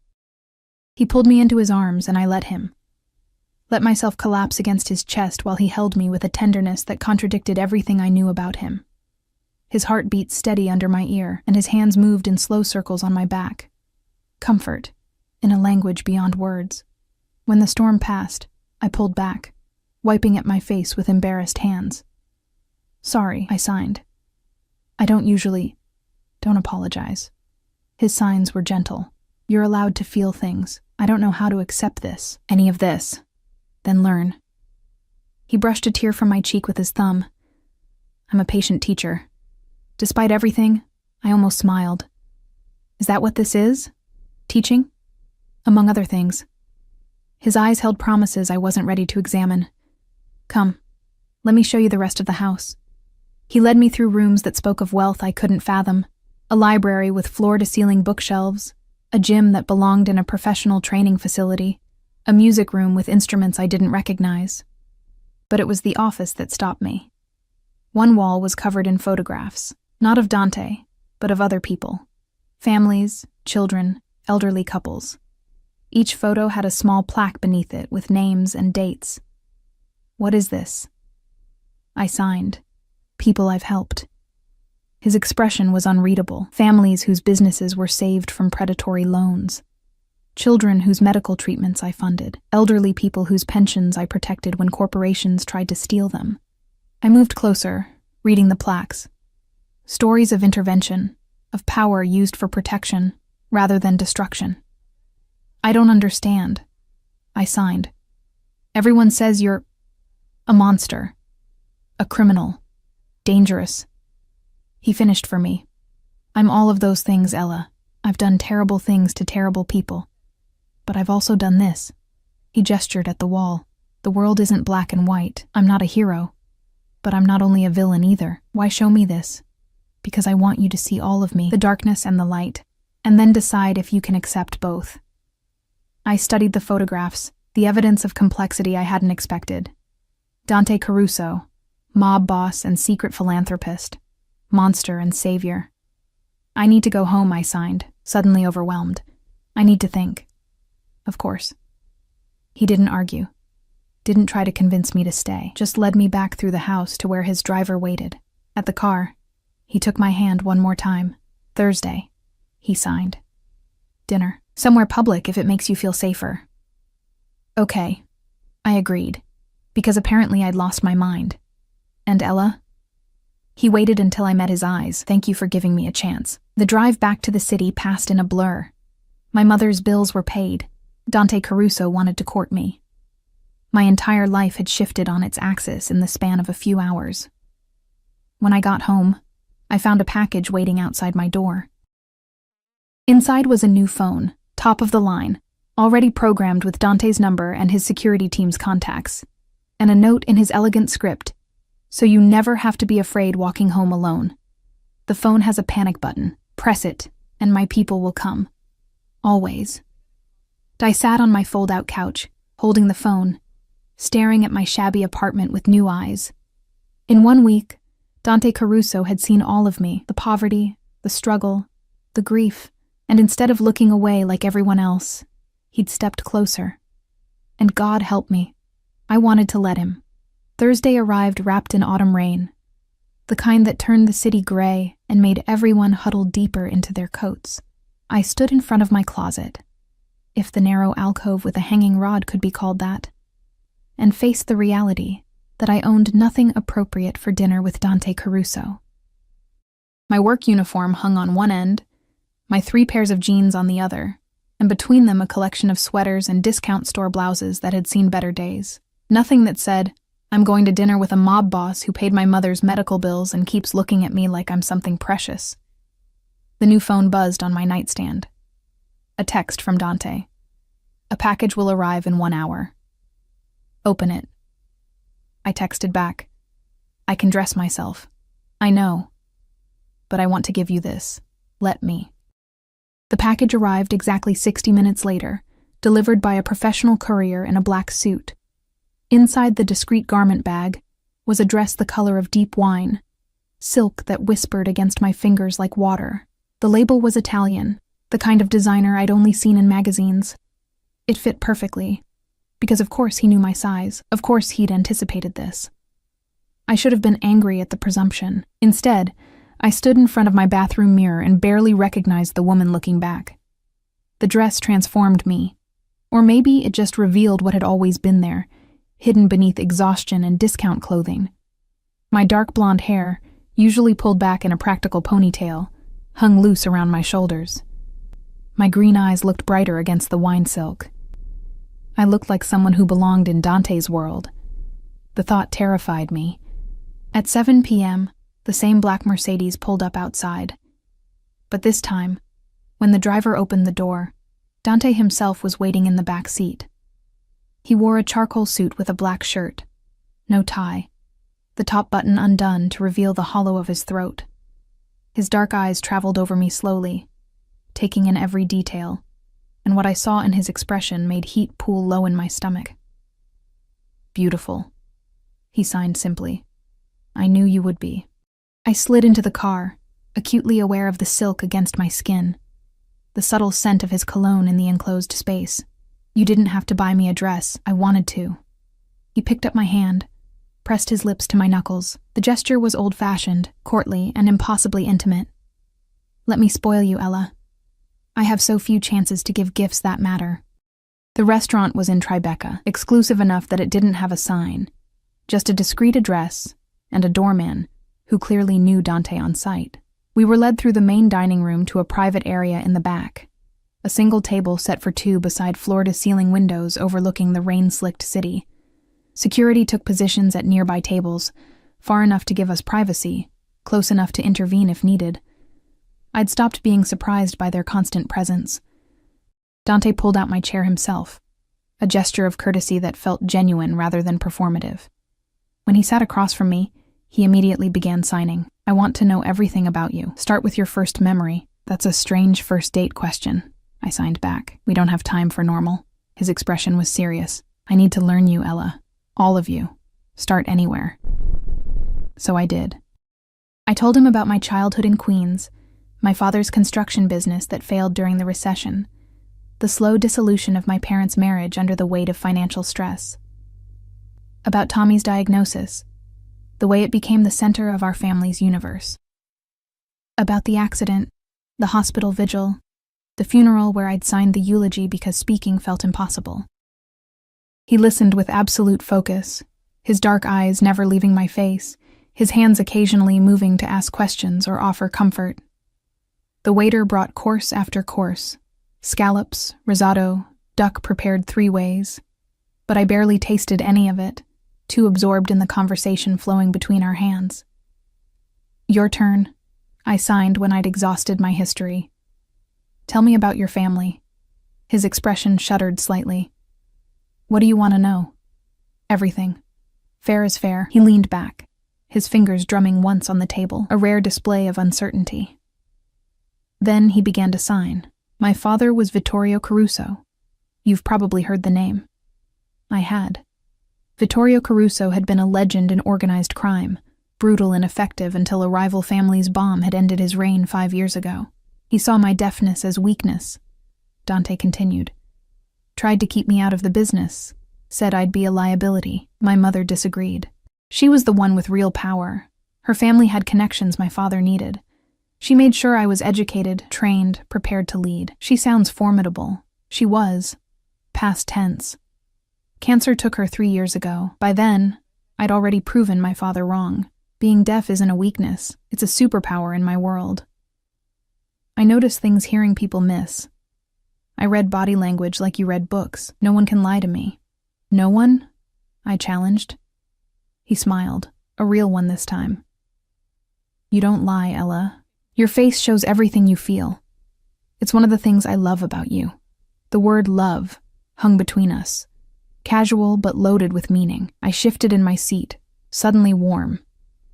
He pulled me into his arms and I let him. Let myself collapse against his chest while he held me with a tenderness that contradicted everything I knew about him. His heart beat steady under my ear, and his hands moved in slow circles on my back. Comfort, in a language beyond words. When the storm passed, I pulled back, wiping at my face with embarrassed hands. Sorry, I signed. I don't apologize. His signs were gentle. You're allowed to feel things. I don't know how to accept this, any of this. Then learn. He brushed a tear from my cheek with his thumb. I'm a patient teacher. Despite everything, I almost smiled. Is that what this is? Teaching? Among other things. His eyes held promises I wasn't ready to examine. Come, let me show you the rest of the house. He led me through rooms that spoke of wealth I couldn't fathom, a library with floor-to-ceiling bookshelves, a gym that belonged in a professional training facility, a music room with instruments I didn't recognize. But it was the office that stopped me. One wall was covered in photographs, not of Dante, but of other people. Families, children, elderly couples. Each photo had a small plaque beneath it with names and dates. What is this? I signed. People I've helped. His expression was unreadable. Families whose businesses were saved from predatory loans. Children whose medical treatments I funded. Elderly people whose pensions I protected when corporations tried to steal them. I moved closer, reading the plaques. Stories of intervention, of power used for protection rather than destruction. I don't understand. I signed. Everyone says you're a monster, a criminal, dangerous. He finished for me. I'm all of those things, Ella. I've done terrible things to terrible people. But I've also done this. He gestured at the wall. The world isn't black and white. I'm not a hero. But I'm not only a villain either. Why show me this? Because I want you to see all of me, the darkness and the light, and then decide if you can accept both. I studied the photographs, the evidence of complexity I hadn't expected. Dante Caruso, mob boss and secret philanthropist, monster and savior. I need to go home, I signed, suddenly overwhelmed. I need to think. Of course. He didn't argue. Didn't try to convince me to stay. Just led me back through the house to where his driver waited. At the car, he took my hand one more time. Thursday. He signed. Dinner. Somewhere public if it makes you feel safer. Okay. I agreed. Because apparently I'd lost my mind. And Ella? He waited until I met his eyes. Thank you for giving me a chance. The drive back to the city passed in a blur. My mother's bills were paid. Dante Caruso wanted to court me. My entire life had shifted on its axis in the span of a few hours. When I got home, I found a package waiting outside my door. Inside was a new phone, top of the line, already programmed with Dante's number and his security team's contacts, and a note in his elegant script, so you never have to be afraid walking home alone. The phone has a panic button. Press it, and my people will come. Always. I sat on my fold-out couch, holding the phone, staring at my shabby apartment with new eyes. In 1 week, Dante Caruso had seen all of me, the poverty, the struggle, the grief, and instead of looking away like everyone else, he'd stepped closer. And God help me, I wanted to let him. Thursday arrived wrapped in autumn rain, the kind that turned the city gray and made everyone huddle deeper into their coats. I stood in front of my closet, if the narrow alcove with a hanging rod could be called that, and faced the reality that I owned nothing appropriate for dinner with Dante Caruso. My work uniform hung on one end, my 3 pairs of jeans on the other, and between them a collection of sweaters and discount store blouses that had seen better days. Nothing that said, I'm going to dinner with a mob boss who paid my mother's medical bills and keeps looking at me like I'm something precious. The new phone buzzed on my nightstand. A text from Dante. A package will arrive in 1 hour. Open it. I texted back. I can dress myself. I know. But I want to give you this. Let me. The package arrived exactly 60 minutes later, delivered by a professional courier in a black suit. Inside the discreet garment bag was a dress the color of deep wine, silk that whispered against my fingers like water. The label was Italian, the kind of designer I'd only seen in magazines. It fit perfectly, because of course he knew my size. Of course he'd anticipated this. I should have been angry at the presumption. Instead, I stood in front of my bathroom mirror and barely recognized the woman looking back. The dress transformed me, or maybe it just revealed what had always been there, hidden beneath exhaustion and discount clothing. My dark blonde hair, usually pulled back in a practical ponytail, hung loose around my shoulders. My green eyes looked brighter against the wine silk. I looked like someone who belonged in Dante's world. The thought terrified me. At 7 p.m., the same black Mercedes pulled up outside. But this time, when the driver opened the door, Dante himself was waiting in the back seat. He wore a charcoal suit with a black shirt, no tie, the top button undone to reveal the hollow of his throat. His dark eyes traveled over me slowly, taking in every detail, and what I saw in his expression made heat pool low in my stomach. Beautiful, he signed simply. I knew you would be. I slid into the car, acutely aware of the silk against my skin, the subtle scent of his cologne in the enclosed space. You didn't have to buy me a dress, I wanted to. He picked up my hand, pressed his lips to my knuckles. The gesture was old-fashioned, courtly, and impossibly intimate. Let me spoil you, Ella. I have so few chances to give gifts that matter. The restaurant was in Tribeca, exclusive enough that it didn't have a sign, just a discreet address and a doorman who clearly knew Dante on sight. We were led through the main dining room to a private area in the back, a single table set for 2 beside floor-to-ceiling windows overlooking the rain-slicked city. Security took positions at nearby tables, far enough to give us privacy, close enough to intervene if needed. I'd stopped being surprised by their constant presence. Dante pulled out my chair himself, a gesture of courtesy that felt genuine rather than performative. When he sat across from me, he immediately began signing. I want to know everything about you. Start with your first memory. That's a strange first date question. I signed back. We don't have time for normal. His expression was serious. I need to learn you, Ella. All of you. Start anywhere. So I did. I told him about my childhood in Queens, my father's construction business that failed during the recession, the slow dissolution of my parents' marriage under the weight of financial stress, about Tommy's diagnosis, the way it became the center of our family's universe, about the accident, the hospital vigil, the funeral where I'd signed the eulogy because speaking felt impossible. He listened with absolute focus, his dark eyes never leaving my face, his hands occasionally moving to ask questions or offer comfort. The waiter brought course after course, scallops, risotto, duck prepared 3 ways, but I barely tasted any of it, too absorbed in the conversation flowing between our hands. Your turn, I signed when I'd exhausted my history. Tell me about your family. His expression shuddered slightly. What do you want to know? Everything. Fair is fair. He leaned back, his fingers drumming once on the table, a rare display of uncertainty. Then he began to sign. My father was Vittorio Caruso. You've probably heard the name. I had. Vittorio Caruso had been a legend in organized crime, brutal and effective until a rival family's bomb had ended his reign 5 years ago. He saw my deafness as weakness. Dante continued. Tried to keep me out of the business. Said I'd be a liability. My mother disagreed. She was the one with real power. Her family had connections my father needed. She made sure I was educated, trained, prepared to lead. She sounds formidable. She was. Past tense. Cancer took her 3 years ago. By then, I'd already proven my father wrong. Being deaf isn't a weakness. It's a superpower in my world. I notice things hearing people miss. I read body language like you read books. No one can lie to me. No one? I challenged. He smiled, a real one this time. You don't lie, Ella. Your face shows everything you feel. It's one of the things I love about you. The word love hung between us. Casual but loaded with meaning. I shifted in my seat, suddenly warm.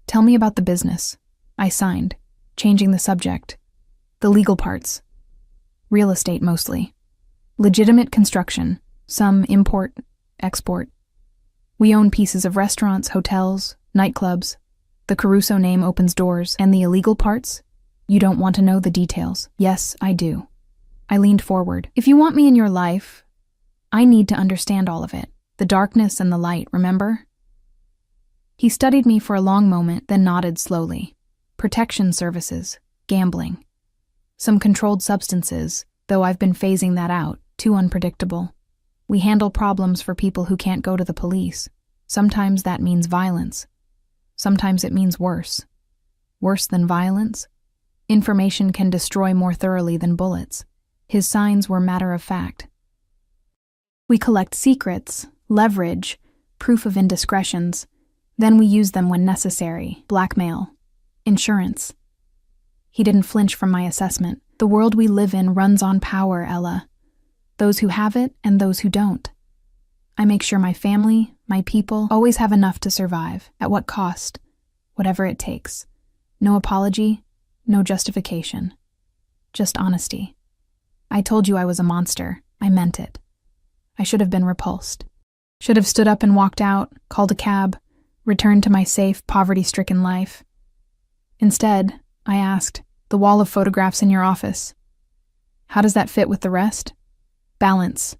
Tell me about the business. I signed, changing the subject. The legal parts. Real estate mostly. Legitimate construction, some import, export. We own pieces of restaurants, hotels, nightclubs. The Caruso name opens doors. And the illegal parts? You don't want to know the details. Yes, I do. I leaned forward. If you want me in your life, I need to understand all of it. The darkness and the light, remember? He studied me for a long moment, then nodded slowly. Protection services, gambling. Some controlled substances, though I've been phasing that out, too unpredictable. We handle problems for people who can't go to the police. Sometimes that means violence. Sometimes it means worse. Worse than violence? Information can destroy more thoroughly than bullets. His signs were matter of fact. We collect secrets, leverage, proof of indiscretions. Then we use them when necessary. Blackmail. Insurance. He didn't flinch from my assessment. The world we live in runs on power, Ella. Those who have it and those who don't. I make sure my family, my people, always have enough to survive. At what cost? Whatever it takes. No apology, no justification. Just honesty. I told you I was a monster. I meant it. I should have been repulsed. Should have stood up and walked out, called a cab, returned to my safe, poverty-stricken life. Instead, I asked, the wall of photographs in your office. How does that fit with the rest? Balance.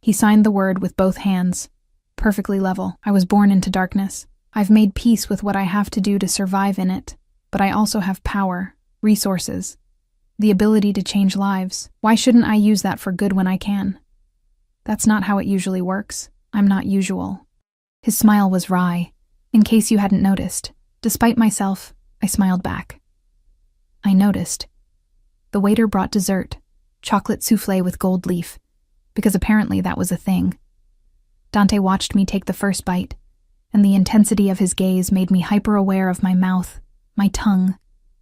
He signed the word with both hands. Perfectly level. I was born into darkness. I've made peace with what I have to do to survive in it, but I also have power, resources, the ability to change lives. Why shouldn't I use that for good when I can? That's not how it usually works. I'm not usual. His smile was wry, in case you hadn't noticed. Despite myself, I smiled back. I noticed. The waiter brought dessert, chocolate soufflé with gold leaf, because apparently that was a thing. Dante watched me take the first bite, and the intensity of his gaze made me hyper-aware of my mouth, my tongue,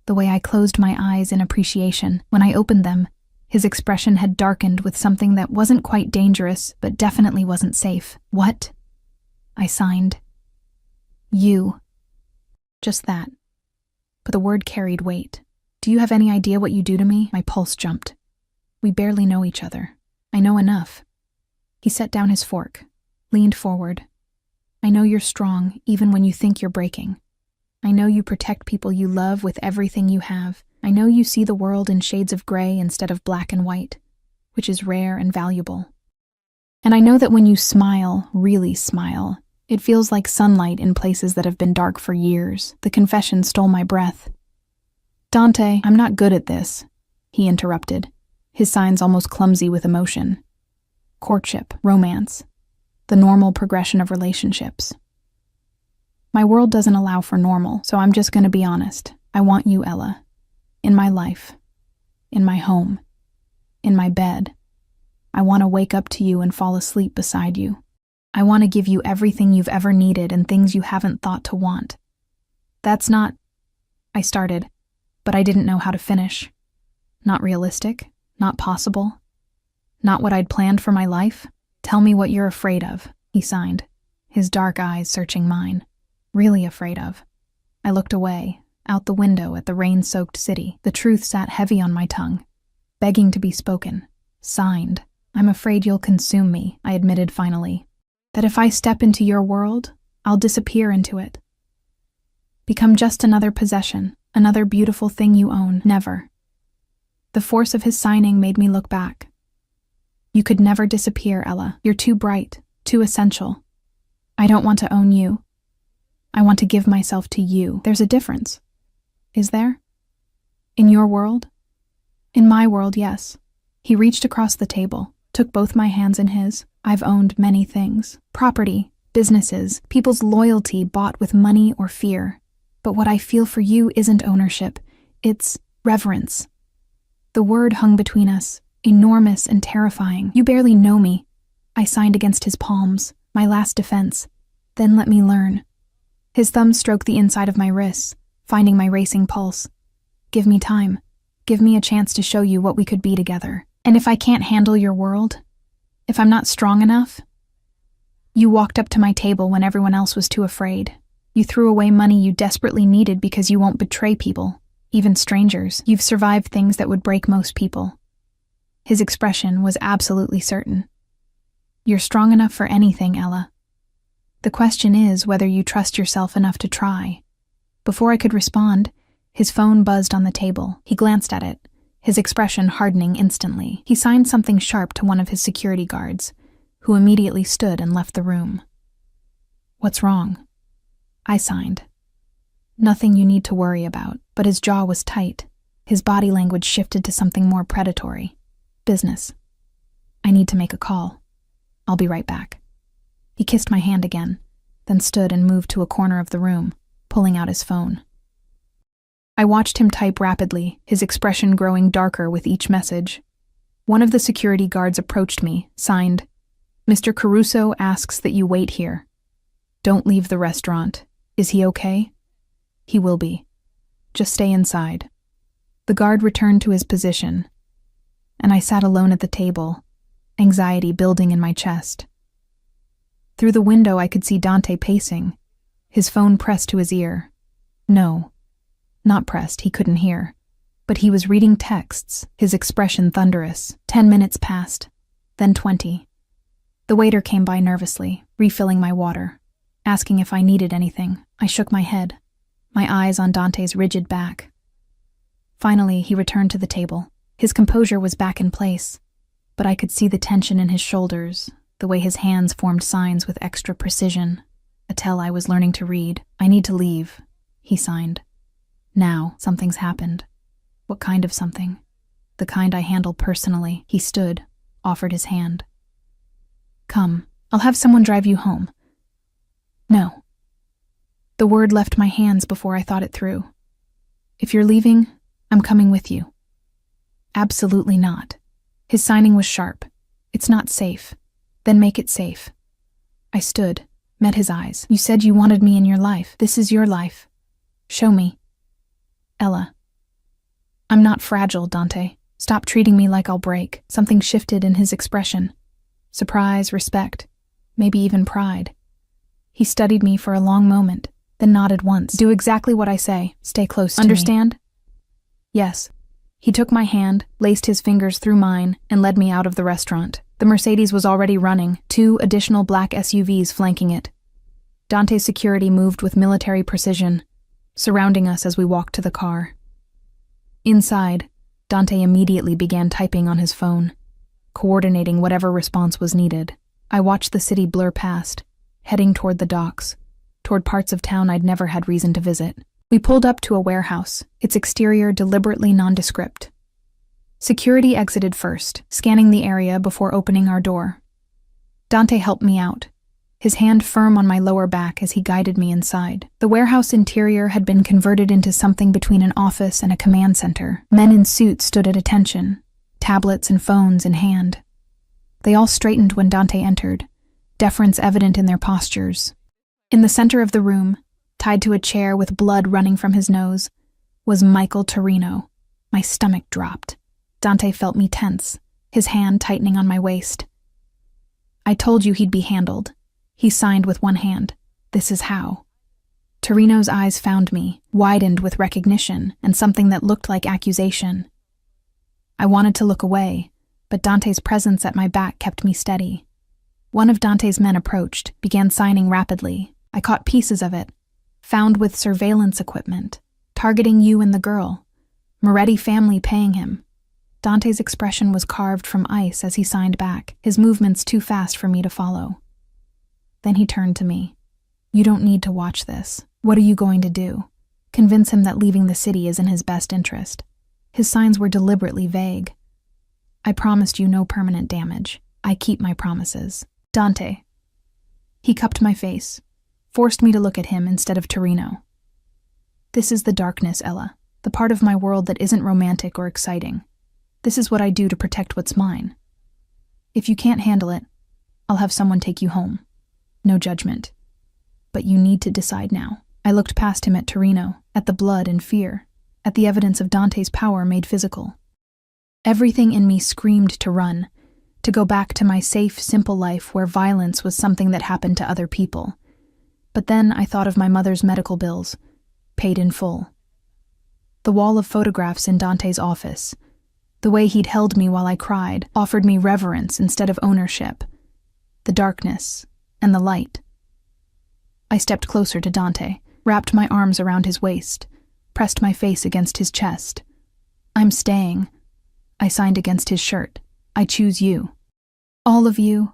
the way I closed my eyes in appreciation. When I opened them, his expression had darkened with something that wasn't quite dangerous, but definitely wasn't safe. What? I signed. You. Just that. But the word carried weight. Do you have any idea what you do to me? My pulse jumped. We barely know each other. I know enough. He set down his fork, leaned forward. I know you're strong, even when you think you're breaking. I know you protect people you love with everything you have. I know you see the world in shades of gray instead of black and white, which is rare and valuable. And I know that when you smile, really smile, it feels like sunlight in places that have been dark for years. The confession stole my breath. Dante, I'm not good at this, he interrupted, his signs almost clumsy with emotion. Courtship, romance, the normal progression of relationships. My world doesn't allow for normal, so I'm just going to be honest. I want you, Ella. In my life. In my home. In my bed. I want to wake up to you and fall asleep beside you. I want to give you everything you've ever needed and things you haven't thought to want. That's not... I started, but I didn't know how to finish. Not realistic. Not possible. Not what I'd planned for my life. Tell me what you're afraid of, he signed, his dark eyes searching mine. Really afraid of. I looked away, out the window at the rain-soaked city. The truth sat heavy on my tongue, begging to be spoken, signed. I'm afraid you'll consume me, I admitted finally. That if I step into your world, I'll disappear into it. Become just another possession, another beautiful thing you own. Never. The force of his signing made me look back. You could never disappear, Ella. You're too bright, too essential. I don't want to own you. I want to give myself to you. There's a difference. Is there? In your world? In my world, yes. He reached across the table, took both my hands in his. I've owned many things. Property, businesses, people's loyalty bought with money or fear. But what I feel for you isn't ownership. It's reverence. The word hung between us, enormous and terrifying. You barely know me. I signed against his palms, my last defense. Then let me learn. His thumb stroked the inside of my wrists, finding my racing pulse. Give me time. Give me a chance to show you what we could be together. And if I can't handle your world, if I'm not strong enough. You walked up to my table when everyone else was too afraid. You threw away money you desperately needed because you won't betray people, even strangers. You've survived things that would break most people. His expression was absolutely certain. You're strong enough for anything, Ella. The question is whether you trust yourself enough to try. Before I could respond, his phone buzzed on the table. He glanced at it, his expression hardening instantly. He signed something sharp to one of his security guards, who immediately stood and left the room. What's wrong? I signed. Nothing you need to worry about, but his jaw was tight. His body language shifted to something more predatory. Business. I need to make a call. I'll be right back. He kissed my hand again, then stood and moved to a corner of the room, pulling out his phone. I watched him type rapidly, his expression growing darker with each message. One of the security guards approached me, signed, Mr. Caruso asks that you wait here. Don't leave the restaurant. Is he okay? He will be. Just stay inside. The guard returned to his position, and I sat alone at the table, anxiety building in my chest. Through the window I could see Dante pacing, his phone pressed to his ear. No, not pressed, he couldn't hear. But he was reading texts, his expression thunderous. 10 minutes passed, then 20. The waiter came by nervously, refilling my water, asking if I needed anything. I shook my head, my eyes on Dante's rigid back. Finally, he returned to the table. His composure was back in place, but I could see the tension in his shoulders, the way his hands formed signs with extra precision, a tell I was learning to read. I need to leave, he signed. Now, something's happened. What kind of something? The kind I handle personally. He stood, offered his hand. Come, I'll have someone drive you home. No. The word left my hands before I thought it through. If you're leaving, I'm coming with you. Absolutely not. His signing was sharp. It's not safe. Then make it safe. I stood, met his eyes. You said you wanted me in your life. This is your life. Show me. Ella. I'm not fragile, Dante. Stop treating me like I'll break. Something shifted in his expression. Surprise, respect, maybe even pride. He studied me for a long moment, then nodded once. Do exactly what I say. Stay close to me. Understand? Yes. He took my hand, laced his fingers through mine, and led me out of the restaurant. The Mercedes was already running, 2 additional black SUVs flanking it. Dante's security moved with military precision, surrounding us as we walked to the car. Inside, Dante immediately began typing on his phone, coordinating whatever response was needed. I watched the city blur past, heading toward the docks, toward parts of town I'd never had reason to visit. We pulled up to a warehouse, its exterior deliberately nondescript. Security exited first, scanning the area before opening our door. Dante helped me out, his hand firm on my lower back as he guided me inside. The warehouse interior had been converted into something between an office and a command center. Men in suits stood at attention, tablets and phones in hand. They all straightened when Dante entered, deference evident in their postures. In the center of the room, tied to a chair with blood running from his nose, was Michael Torino. My stomach dropped. Dante felt me tense, his hand tightening on my waist. I told you he'd be handled. He signed with one hand. This is how. Torino's eyes found me, widened with recognition and something that looked like accusation. I wanted to look away, but Dante's presence at my back kept me steady. One of Dante's men approached, began signing rapidly. I caught pieces of it. Found with surveillance equipment. Targeting you and the girl. Moretti family paying him. Dante's expression was carved from ice as he signed back, his movements too fast for me to follow. Then he turned to me. You don't need to watch this. What are you going to do? Convince him that leaving the city is in his best interest. His signs were deliberately vague. I promised you no permanent damage. I keep my promises. Dante. He cupped my face, forced me to look at him instead of Torino. This is the darkness, Ella, the part of my world that isn't romantic or exciting. This is what I do to protect what's mine. If you can't handle it, I'll have someone take you home. No judgment. But you need to decide now. I looked past him at Torino, at the blood and fear, at the evidence of Dante's power made physical. Everything in me screamed to run, to go back to my safe, simple life where violence was something that happened to other people. But then I thought of my mother's medical bills, paid in full. The wall of photographs in Dante's office, the way he'd held me while I cried, offered me reverence instead of ownership. The darkness and the light. I stepped closer to Dante, wrapped my arms around his waist, pressed my face against his chest. I'm staying. I signed against his shirt. I choose you. All of you.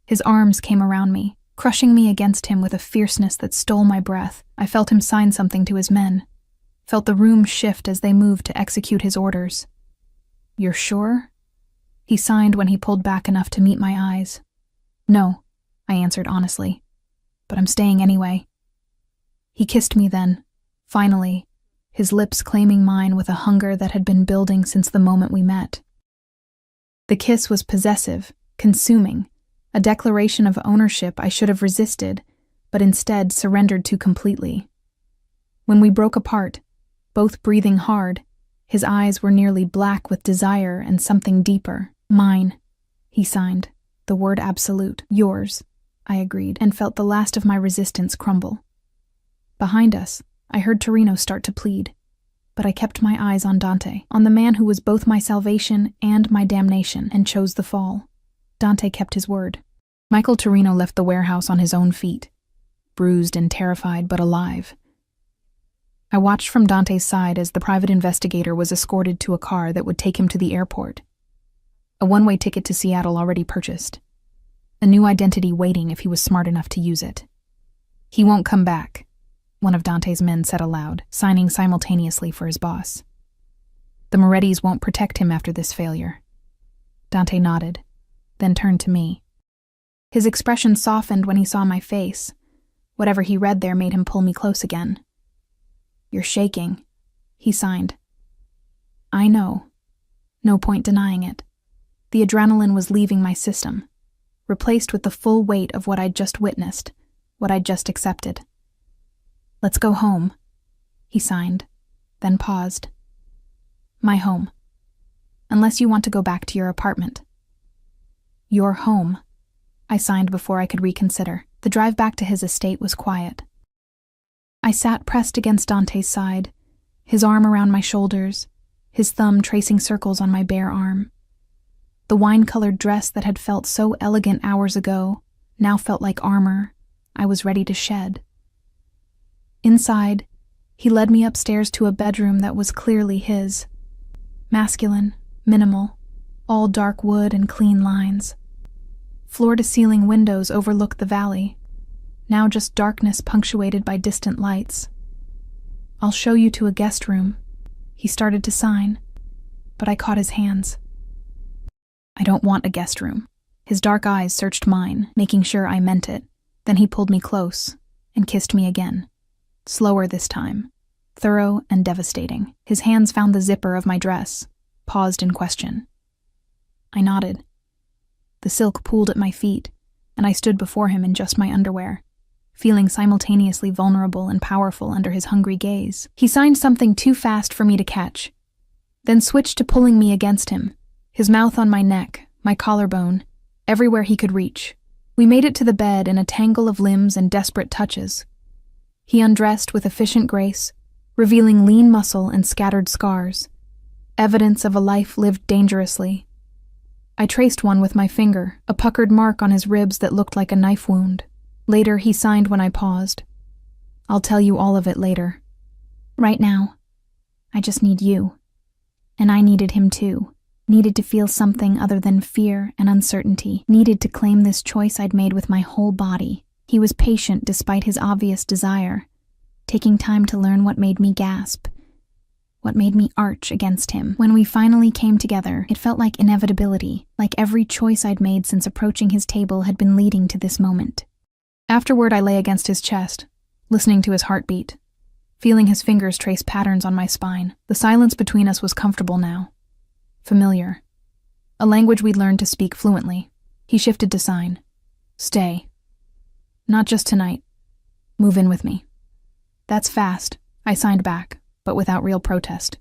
His arms came around me, crushing me against him with a fierceness that stole my breath. I felt him sign something to his men. Felt the room shift as they moved to execute his orders. You're sure? He signed when he pulled back enough to meet my eyes. No, I answered honestly. But I'm staying anyway. He kissed me then, finally, his lips claiming mine with a hunger that had been building since the moment we met. The kiss was possessive, consuming, a declaration of ownership I should have resisted, but instead surrendered to completely. When we broke apart, both breathing hard, his eyes were nearly black with desire and something deeper. Mine, he signed, the word absolute. Yours, I agreed, and felt the last of my resistance crumble. Behind us, I heard Torino start to plead, but I kept my eyes on Dante, on the man who was both my salvation and my damnation, and chose the fall. Dante kept his word. Michael Torino left the warehouse on his own feet, bruised and terrified but alive. I watched from Dante's side as the private investigator was escorted to a car that would take him to the airport. A one-way ticket to Seattle already purchased. A new identity waiting if he was smart enough to use it. He won't come back, one of Dante's men said aloud, signing simultaneously for his boss. The Morettis won't protect him after this failure. Dante nodded, then turned to me. His expression softened when he saw my face. Whatever he read there made him pull me close again. You're shaking, he signed. I know. No point denying it. The adrenaline was leaving my system, replaced with the full weight of what I'd just witnessed, what I'd just accepted. Let's go home, he signed, then paused. My home. Unless you want to go back to your apartment. Your home, I signed before I could reconsider. The drive back to his estate was quiet. I sat pressed against Dante's side, his arm around my shoulders, his thumb tracing circles on my bare arm. The wine-colored dress that had felt so elegant hours ago now felt like armor I was ready to shed. Inside, he led me upstairs to a bedroom that was clearly his. Masculine, minimal, all dark wood and clean lines. Floor-to-ceiling windows overlooked the valley, now just darkness punctuated by distant lights. I'll show you to a guest room. He started to sign, but I caught his hands. I don't want a guest room. His dark eyes searched mine, making sure I meant it. Then he pulled me close and kissed me again. Slower this time, thorough and devastating. His hands found the zipper of my dress, paused in question. I nodded. The silk pooled at my feet, and I stood before him in just my underwear, feeling simultaneously vulnerable and powerful under his hungry gaze. He signed something too fast for me to catch, then switched to pulling me against him, his mouth on my neck, my collarbone, everywhere he could reach. We made it to the bed in a tangle of limbs and desperate touches. He undressed with efficient grace, revealing lean muscle and scattered scars, evidence of a life lived dangerously. I traced one with my finger, a puckered mark on his ribs that looked like a knife wound. Later, he signed when I paused. I'll tell you all of it later. Right now, I just need you. And I needed him too. Needed to feel something other than fear and uncertainty. Needed to claim this choice I'd made with my whole body. He was patient despite his obvious desire, taking time to learn what made me gasp, what made me arch against him. When we finally came together, it felt like inevitability, like every choice I'd made since approaching his table had been leading to this moment. Afterward, I lay against his chest, listening to his heartbeat, feeling his fingers trace patterns on my spine. The silence between us was comfortable now. Familiar. A language we'd learned to speak fluently. He shifted to sign. Stay. Not just tonight. Move in with me. That's fast. I signed back, but without real protest.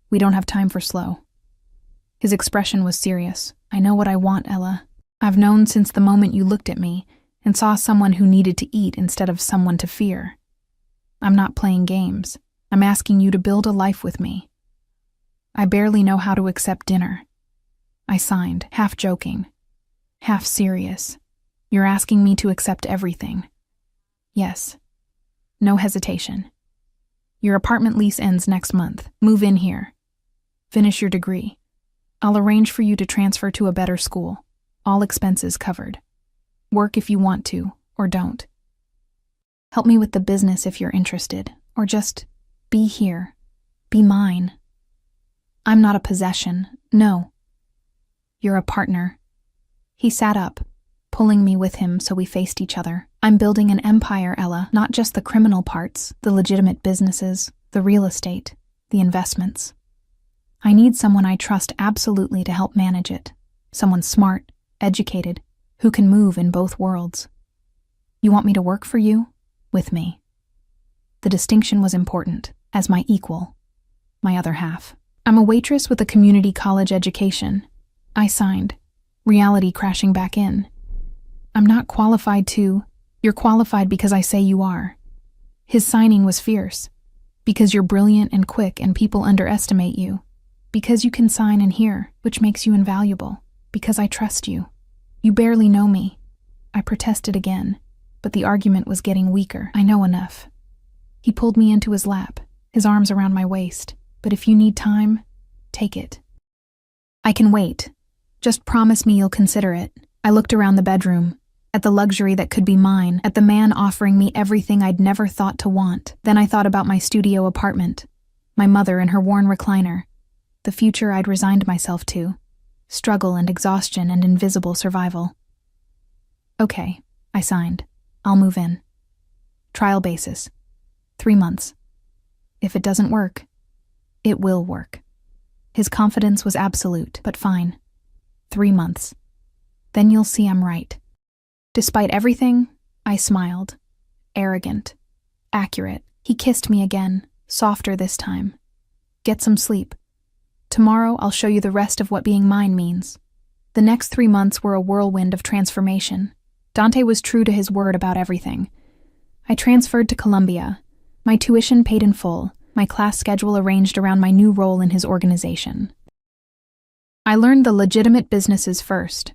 We don't have time for slow. His expression was serious. I know what I want, Ella. I've known since the moment you looked at me and saw someone who needed to eat instead of someone to fear. I'm not playing games. I'm asking you to build a life with me. I barely know how to accept dinner. I signed, half joking, half serious. You're asking me to accept everything. Yes. No hesitation. Your apartment lease ends next month. Move in here. Finish your degree. I'll arrange for you to transfer to a better school. All expenses covered. Work if you want to, or don't. Help me with the business if you're interested, or just be here. Be mine. I'm not a possession, no. You're a partner. He sat up, pulling me with him so we faced each other. I'm building an empire, Ella, not just the criminal parts, the legitimate businesses, the real estate, the investments. I need someone I trust absolutely to help manage it. Someone smart, educated, who can move in both worlds. You want me to work for you? With me. The distinction was important, as my equal, my other half. I'm a waitress with a community college education. I signed, reality crashing back in. I'm not qualified to. You're qualified because I say you are. His signing was fierce. Because you're brilliant and quick and people underestimate you. Because you can sign and hear, which makes you invaluable. Because I trust you. You barely know me. I protested again, but the argument was getting weaker. I know enough. He pulled me into his lap, his arms around my waist. But if you need time, take it. I can wait. Just promise me you'll consider it. I looked around the bedroom, at the luxury that could be mine, at the man offering me everything I'd never thought to want. Then I thought about my studio apartment, my mother in her worn recliner, the future I'd resigned myself to, struggle and exhaustion and invisible survival. Okay, I signed. I'll move in. Trial basis. 3 months. If it doesn't work, it will work. His confidence was absolute, but fine. 3 months. Then you'll see I'm right. Despite everything, I smiled. Arrogant. Accurate. He kissed me again, softer this time. Get some sleep. Tomorrow I'll show you the rest of what being mine means. The next 3 months were a whirlwind of transformation. Dante was true to his word about everything. I transferred to Columbia, my tuition paid in full, my class schedule arranged around my new role in his organization. I learned the legitimate businesses first,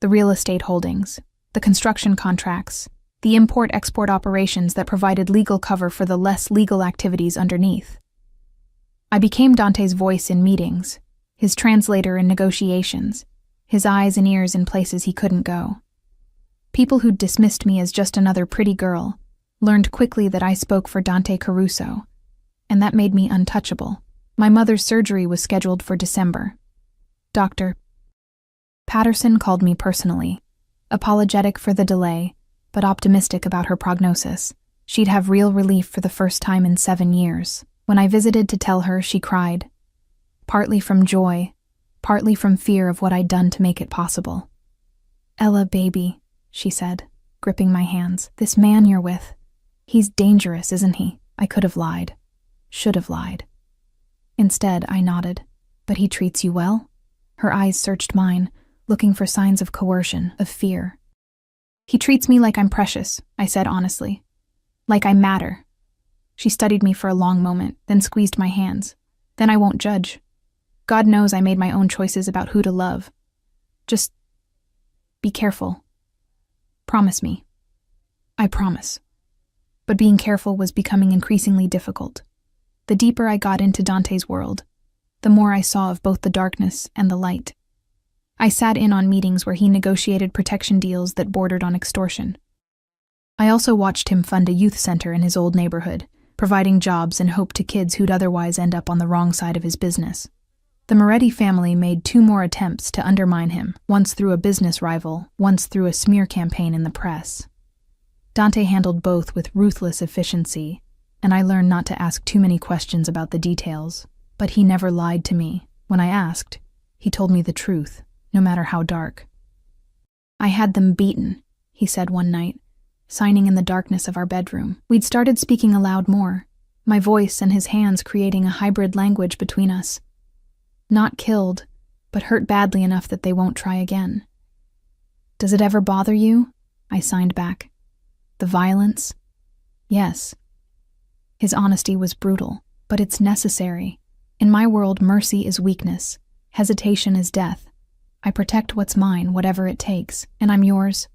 the real estate holdings, the construction contracts, the import-export operations that provided legal cover for the less legal activities underneath. I became Dante's voice in meetings, his translator in negotiations, his eyes and ears in places he couldn't go. People who'd dismissed me as just another pretty girl learned quickly that I spoke for Dante Caruso, and that made me untouchable. My mother's surgery was scheduled for December. Dr. Patterson called me personally, apologetic for the delay, but optimistic about her prognosis. She'd have real relief for the first time in 7 years. When I visited to tell her, she cried, partly from joy, partly from fear of what I'd done to make it possible. Ella, baby, she said, gripping my hands, this man you're with, he's dangerous, isn't he? I could have lied. Should have lied. Instead, I nodded. But he treats you well? Her eyes searched mine, looking for signs of coercion, of fear. He treats me like I'm precious, I said honestly. Like I matter. She studied me for a long moment, then squeezed my hands. Then I won't judge. God knows I made my own choices about who to love. Just be careful. Promise me. I promise. But being careful was becoming increasingly difficult. The deeper I got into Dante's world, the more I saw of both the darkness and the light. I sat in on meetings where he negotiated protection deals that bordered on extortion. I also watched him fund a youth center in his old neighborhood, providing jobs and hope to kids who'd otherwise end up on the wrong side of his business. The Moretti family made 2 more attempts to undermine him, once through a business rival, once through a smear campaign in the press. Dante handled both with ruthless efficiency, and I learned not to ask too many questions about the details, but he never lied to me. When I asked, he told me the truth, no matter how dark. I had them beaten, he said one night, signing in the darkness of our bedroom. We'd started speaking aloud more, my voice and his hands creating a hybrid language between us. Not killed, but hurt badly enough that they won't try again. Does it ever bother you? I signed back. The violence? Yes. His honesty was brutal, but it's necessary. In my world, mercy is weakness. Hesitation is death. I protect what's mine, whatever it takes, and I'm yours.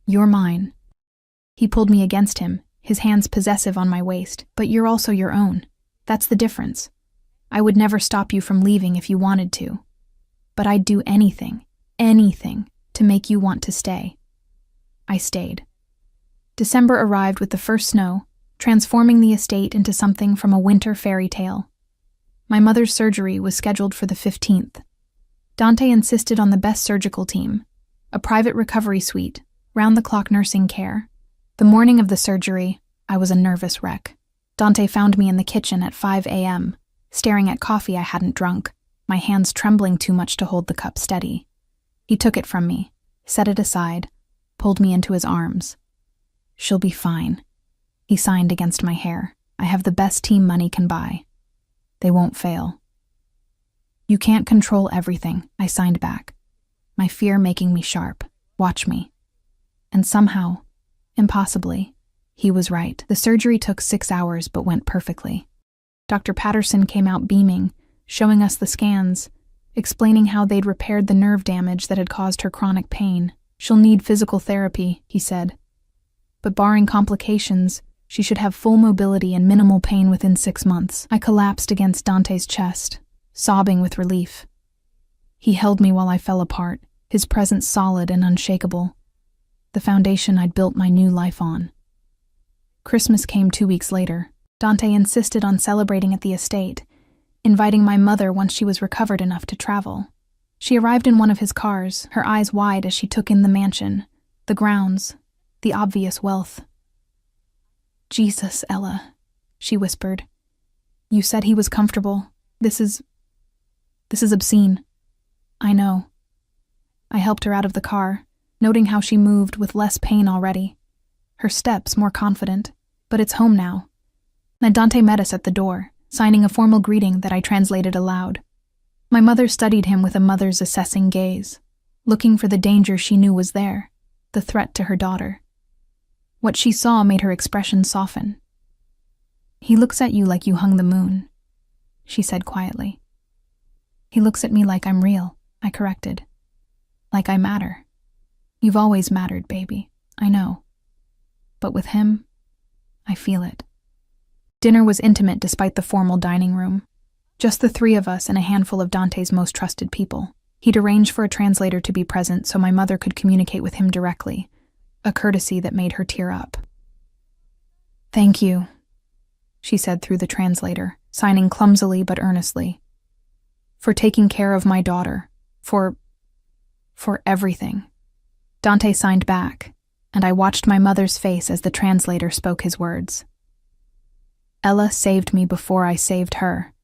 You're mine. He pulled me against him, his hands possessive on my waist. But you're also your own. That's the difference. I would never stop you from leaving if you wanted to. But I'd do anything, to make you want to stay. I stayed. December arrived with the first snow, transforming the estate into something from a winter fairy tale. My mother's surgery was scheduled for the 15th. Dante insisted on the best surgical team, a private recovery suite, round-the-clock nursing care. The morning of the surgery, I was a nervous wreck. Dante found me in the kitchen at 5 a.m., staring at coffee I hadn't drunk, my hands trembling too much to hold the cup steady. He took it from me, set it aside, pulled me into his arms. She'll be fine. He signed against my hair. I have the best team money can buy. They won't fail. You can't control everything, I signed back, my fear making me sharp. Watch me. And somehow, impossibly, he was right. The surgery took 6 hours but went perfectly. Dr. Patterson came out beaming, showing us the scans, explaining how they'd repaired the nerve damage that had caused her chronic pain. She'll need physical therapy, he said. But barring complications, she should have full mobility and minimal pain within 6 months. I collapsed against Dante's chest, sobbing with relief. He held me while I fell apart, his presence solid and unshakable, the foundation I'd built my new life on. Christmas came 2 weeks later. Dante insisted on celebrating at the estate, inviting my mother once she was recovered enough to travel. She arrived in one of his cars, her eyes wide as she took in the mansion, the grounds, the obvious wealth. Jesus, Ella, she whispered. You said he was comfortable. This is obscene. I know. I helped her out of the car, noting how she moved with less pain already, her steps more confident. But it's home now. And Dante met us at the door, signing a formal greeting that I translated aloud. My mother studied him with a mother's assessing gaze, looking for the danger she knew was there, the threat to her daughter. What she saw made her expression soften. He looks at you like you hung the moon, she said quietly. He looks at me like I'm real, I corrected. Like I matter. You've always mattered, baby, I know. But with him, I feel it. Dinner was intimate despite the formal dining room. Just the 3 of us and a handful of Dante's most trusted people. He'd arranged for a translator to be present so my mother could communicate with him directly, a courtesy that made her tear up. Thank you, she said through the translator, signing clumsily but earnestly. For taking care of my daughter. For everything. Dante signed back, and I watched my mother's face as the translator spoke his words. Ella saved me before I saved her.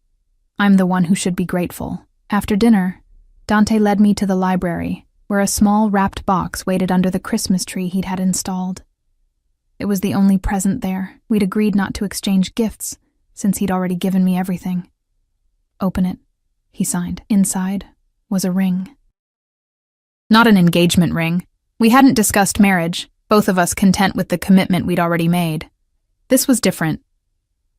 I'm the one who should be grateful. After dinner, Dante led me to the library, where a small wrapped box waited under the Christmas tree he'd had installed. It was the only present there. We'd agreed not to exchange gifts, since he'd already given me everything. Open it, he signed. Inside was a ring. Not an engagement ring. We hadn't discussed marriage, both of us content with the commitment we'd already made. This was different.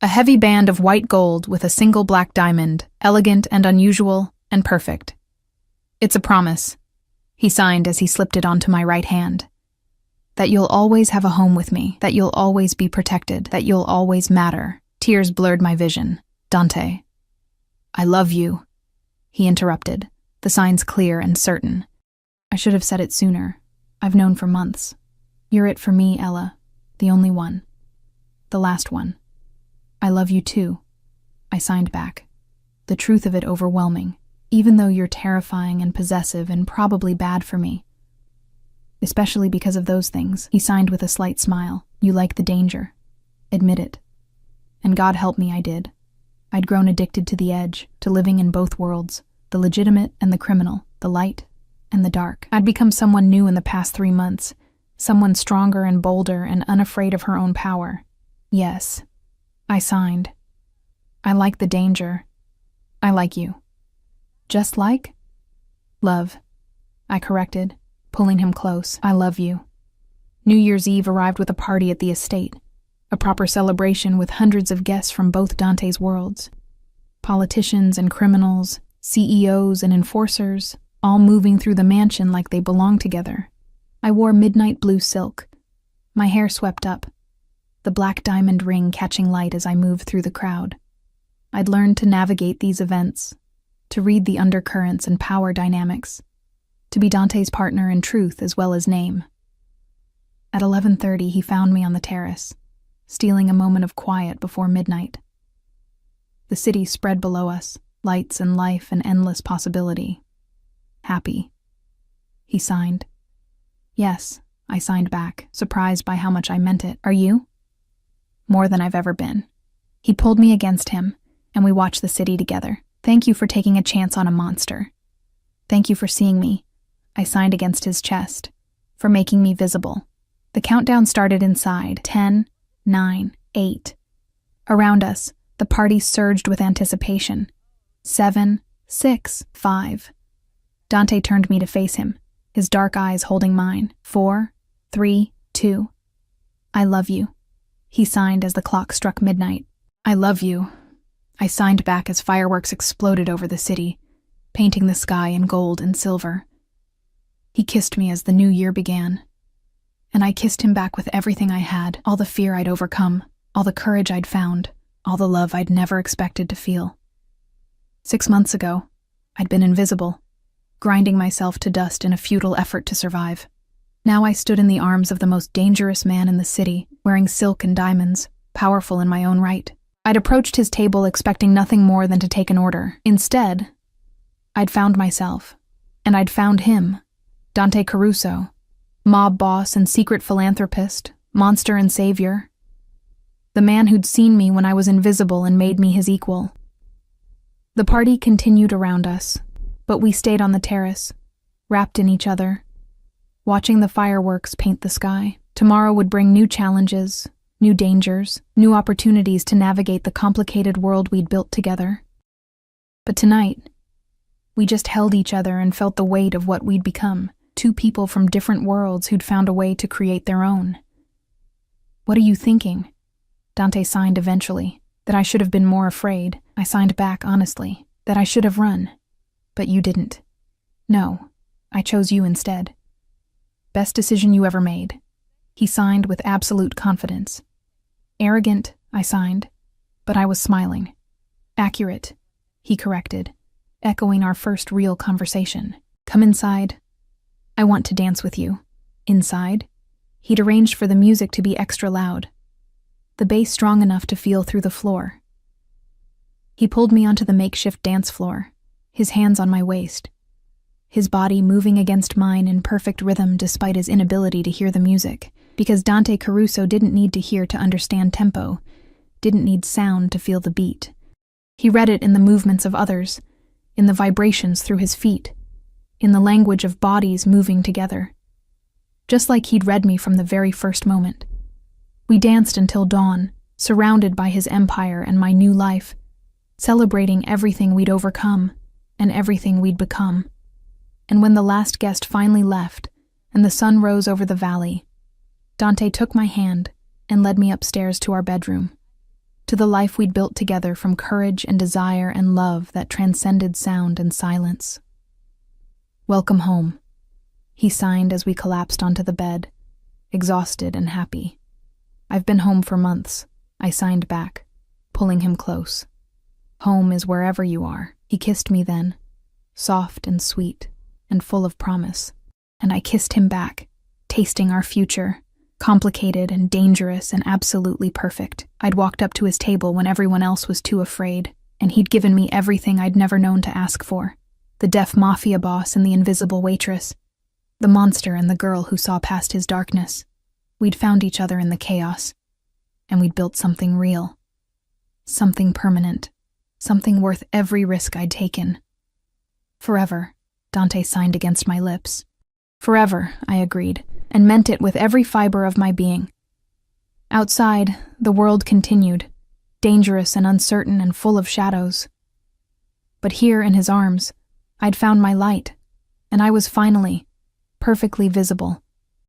A heavy band of white gold with a single black diamond, elegant and unusual and perfect. It's a promise. He signed as he slipped it onto my right hand. That you'll always have a home with me, that you'll always be protected, that you'll always matter. Tears blurred my vision. Dante. I love you. He interrupted, the signs clear and certain. I should have said it sooner. I've known for months. You're it for me, Ella. The only one. The last one. I love you too. I signed back. The truth of it overwhelming, even though you're terrifying and possessive and probably bad for me. Especially because of those things, he signed with a slight smile. You like the danger. Admit it. And God help me, I did. I'd grown addicted to the edge, to living in both worlds, the legitimate and the criminal, the light and the dark. I'd become someone new in the past 3 months, someone stronger and bolder and unafraid of her own power. Yes, I signed. I like the danger. I like you. Just like? Love. I corrected, pulling him close. I love you. New Year's Eve arrived with a party at the estate, a proper celebration with hundreds of guests from both Dante's worlds. Politicians and criminals, CEOs and enforcers, all moving through the mansion like they belonged together. I wore midnight blue silk, my hair swept up, the black diamond ring catching light as I moved through the crowd. I'd learned to navigate these events, to read the undercurrents and power dynamics, to be Dante's partner in truth as well as name. At 11:30, he found me on the terrace, stealing a moment of quiet before midnight. The city spread below us, lights and life and endless possibility. Happy. He signed. Yes, I signed back, surprised by how much I meant it. Are you? More than I've ever been. He pulled me against him, and we watched the city together. Thank you for taking a chance on a monster. Thank you for seeing me. I signed against his chest, for making me visible. The countdown started inside. 10, 9, 8. Around us, the party surged with anticipation. 7, 6, 5. Dante turned me to face him, his dark eyes holding mine. 4, 3, 2. I love you. He signed as the clock struck midnight. I love you. I signed back as fireworks exploded over the city, painting the sky in gold and silver. He kissed me as the new year began, and I kissed him back with everything I had, all the fear I'd overcome, all the courage I'd found, all the love I'd never expected to feel. 6 months ago, I'd been invisible, grinding myself to dust in a futile effort to survive. Now I stood in the arms of the most dangerous man in the city, wearing silk and diamonds, powerful in my own right. I'd approached his table expecting nothing more than to take an order. Instead, I'd found myself, and I'd found him, Dante Caruso, mob boss and secret philanthropist, monster and savior. The man who'd seen me when I was invisible and made me his equal. The party continued around us, but we stayed on the terrace, wrapped in each other, watching the fireworks paint the sky. Tomorrow would bring new challenges, new dangers, new opportunities to navigate the complicated world we'd built together. But tonight, we just held each other and felt the weight of what we'd become, two people from different worlds who'd found a way to create their own. What are you thinking? Dante signed eventually. That I should have been more afraid. I signed back honestly. That I should have run. But you didn't. No, I chose you instead. Best decision you ever made. He signed with absolute confidence. Arrogant, I signed, but I was smiling. Accurate, he corrected, echoing our first real conversation. Come inside. I want to dance with you. Inside? He'd arranged for the music to be extra loud, the bass strong enough to feel through the floor. He pulled me onto the makeshift dance floor, his hands on my waist, his body moving against mine in perfect rhythm despite his inability to hear the music, because Dante Caruso didn't need to hear to understand tempo, didn't need sound to feel the beat. He read it in the movements of others, in the vibrations through his feet, in the language of bodies moving together. Just like he'd read me from the very first moment. We danced until dawn, surrounded by his empire and my new life, celebrating everything we'd overcome and everything we'd become. And when the last guest finally left and the sun rose over the valley, Dante took my hand and led me upstairs to our bedroom, to the life we'd built together from courage and desire and love that transcended sound and silence. Welcome home, He signed as we collapsed onto the bed, exhausted and happy. I've been home for months, I signed back, pulling him close. Home is wherever you are. He kissed me then, soft and sweet and full of promise. And I kissed him back, tasting our future, complicated and dangerous and absolutely perfect. I'd walked up to his table when everyone else was too afraid, and he'd given me everything I'd never known to ask for. The deaf Mafia boss and the invisible waitress. The monster and the girl who saw past his darkness. We'd found each other in the chaos, and we'd built something real. Something permanent. Something worth every risk I'd taken. Forever, Dante signed against my lips. Forever, I agreed, and meant it with every fiber of my being. Outside, the world continued, dangerous and uncertain and full of shadows. But here in his arms, I'd found my light, and I was finally, perfectly visible,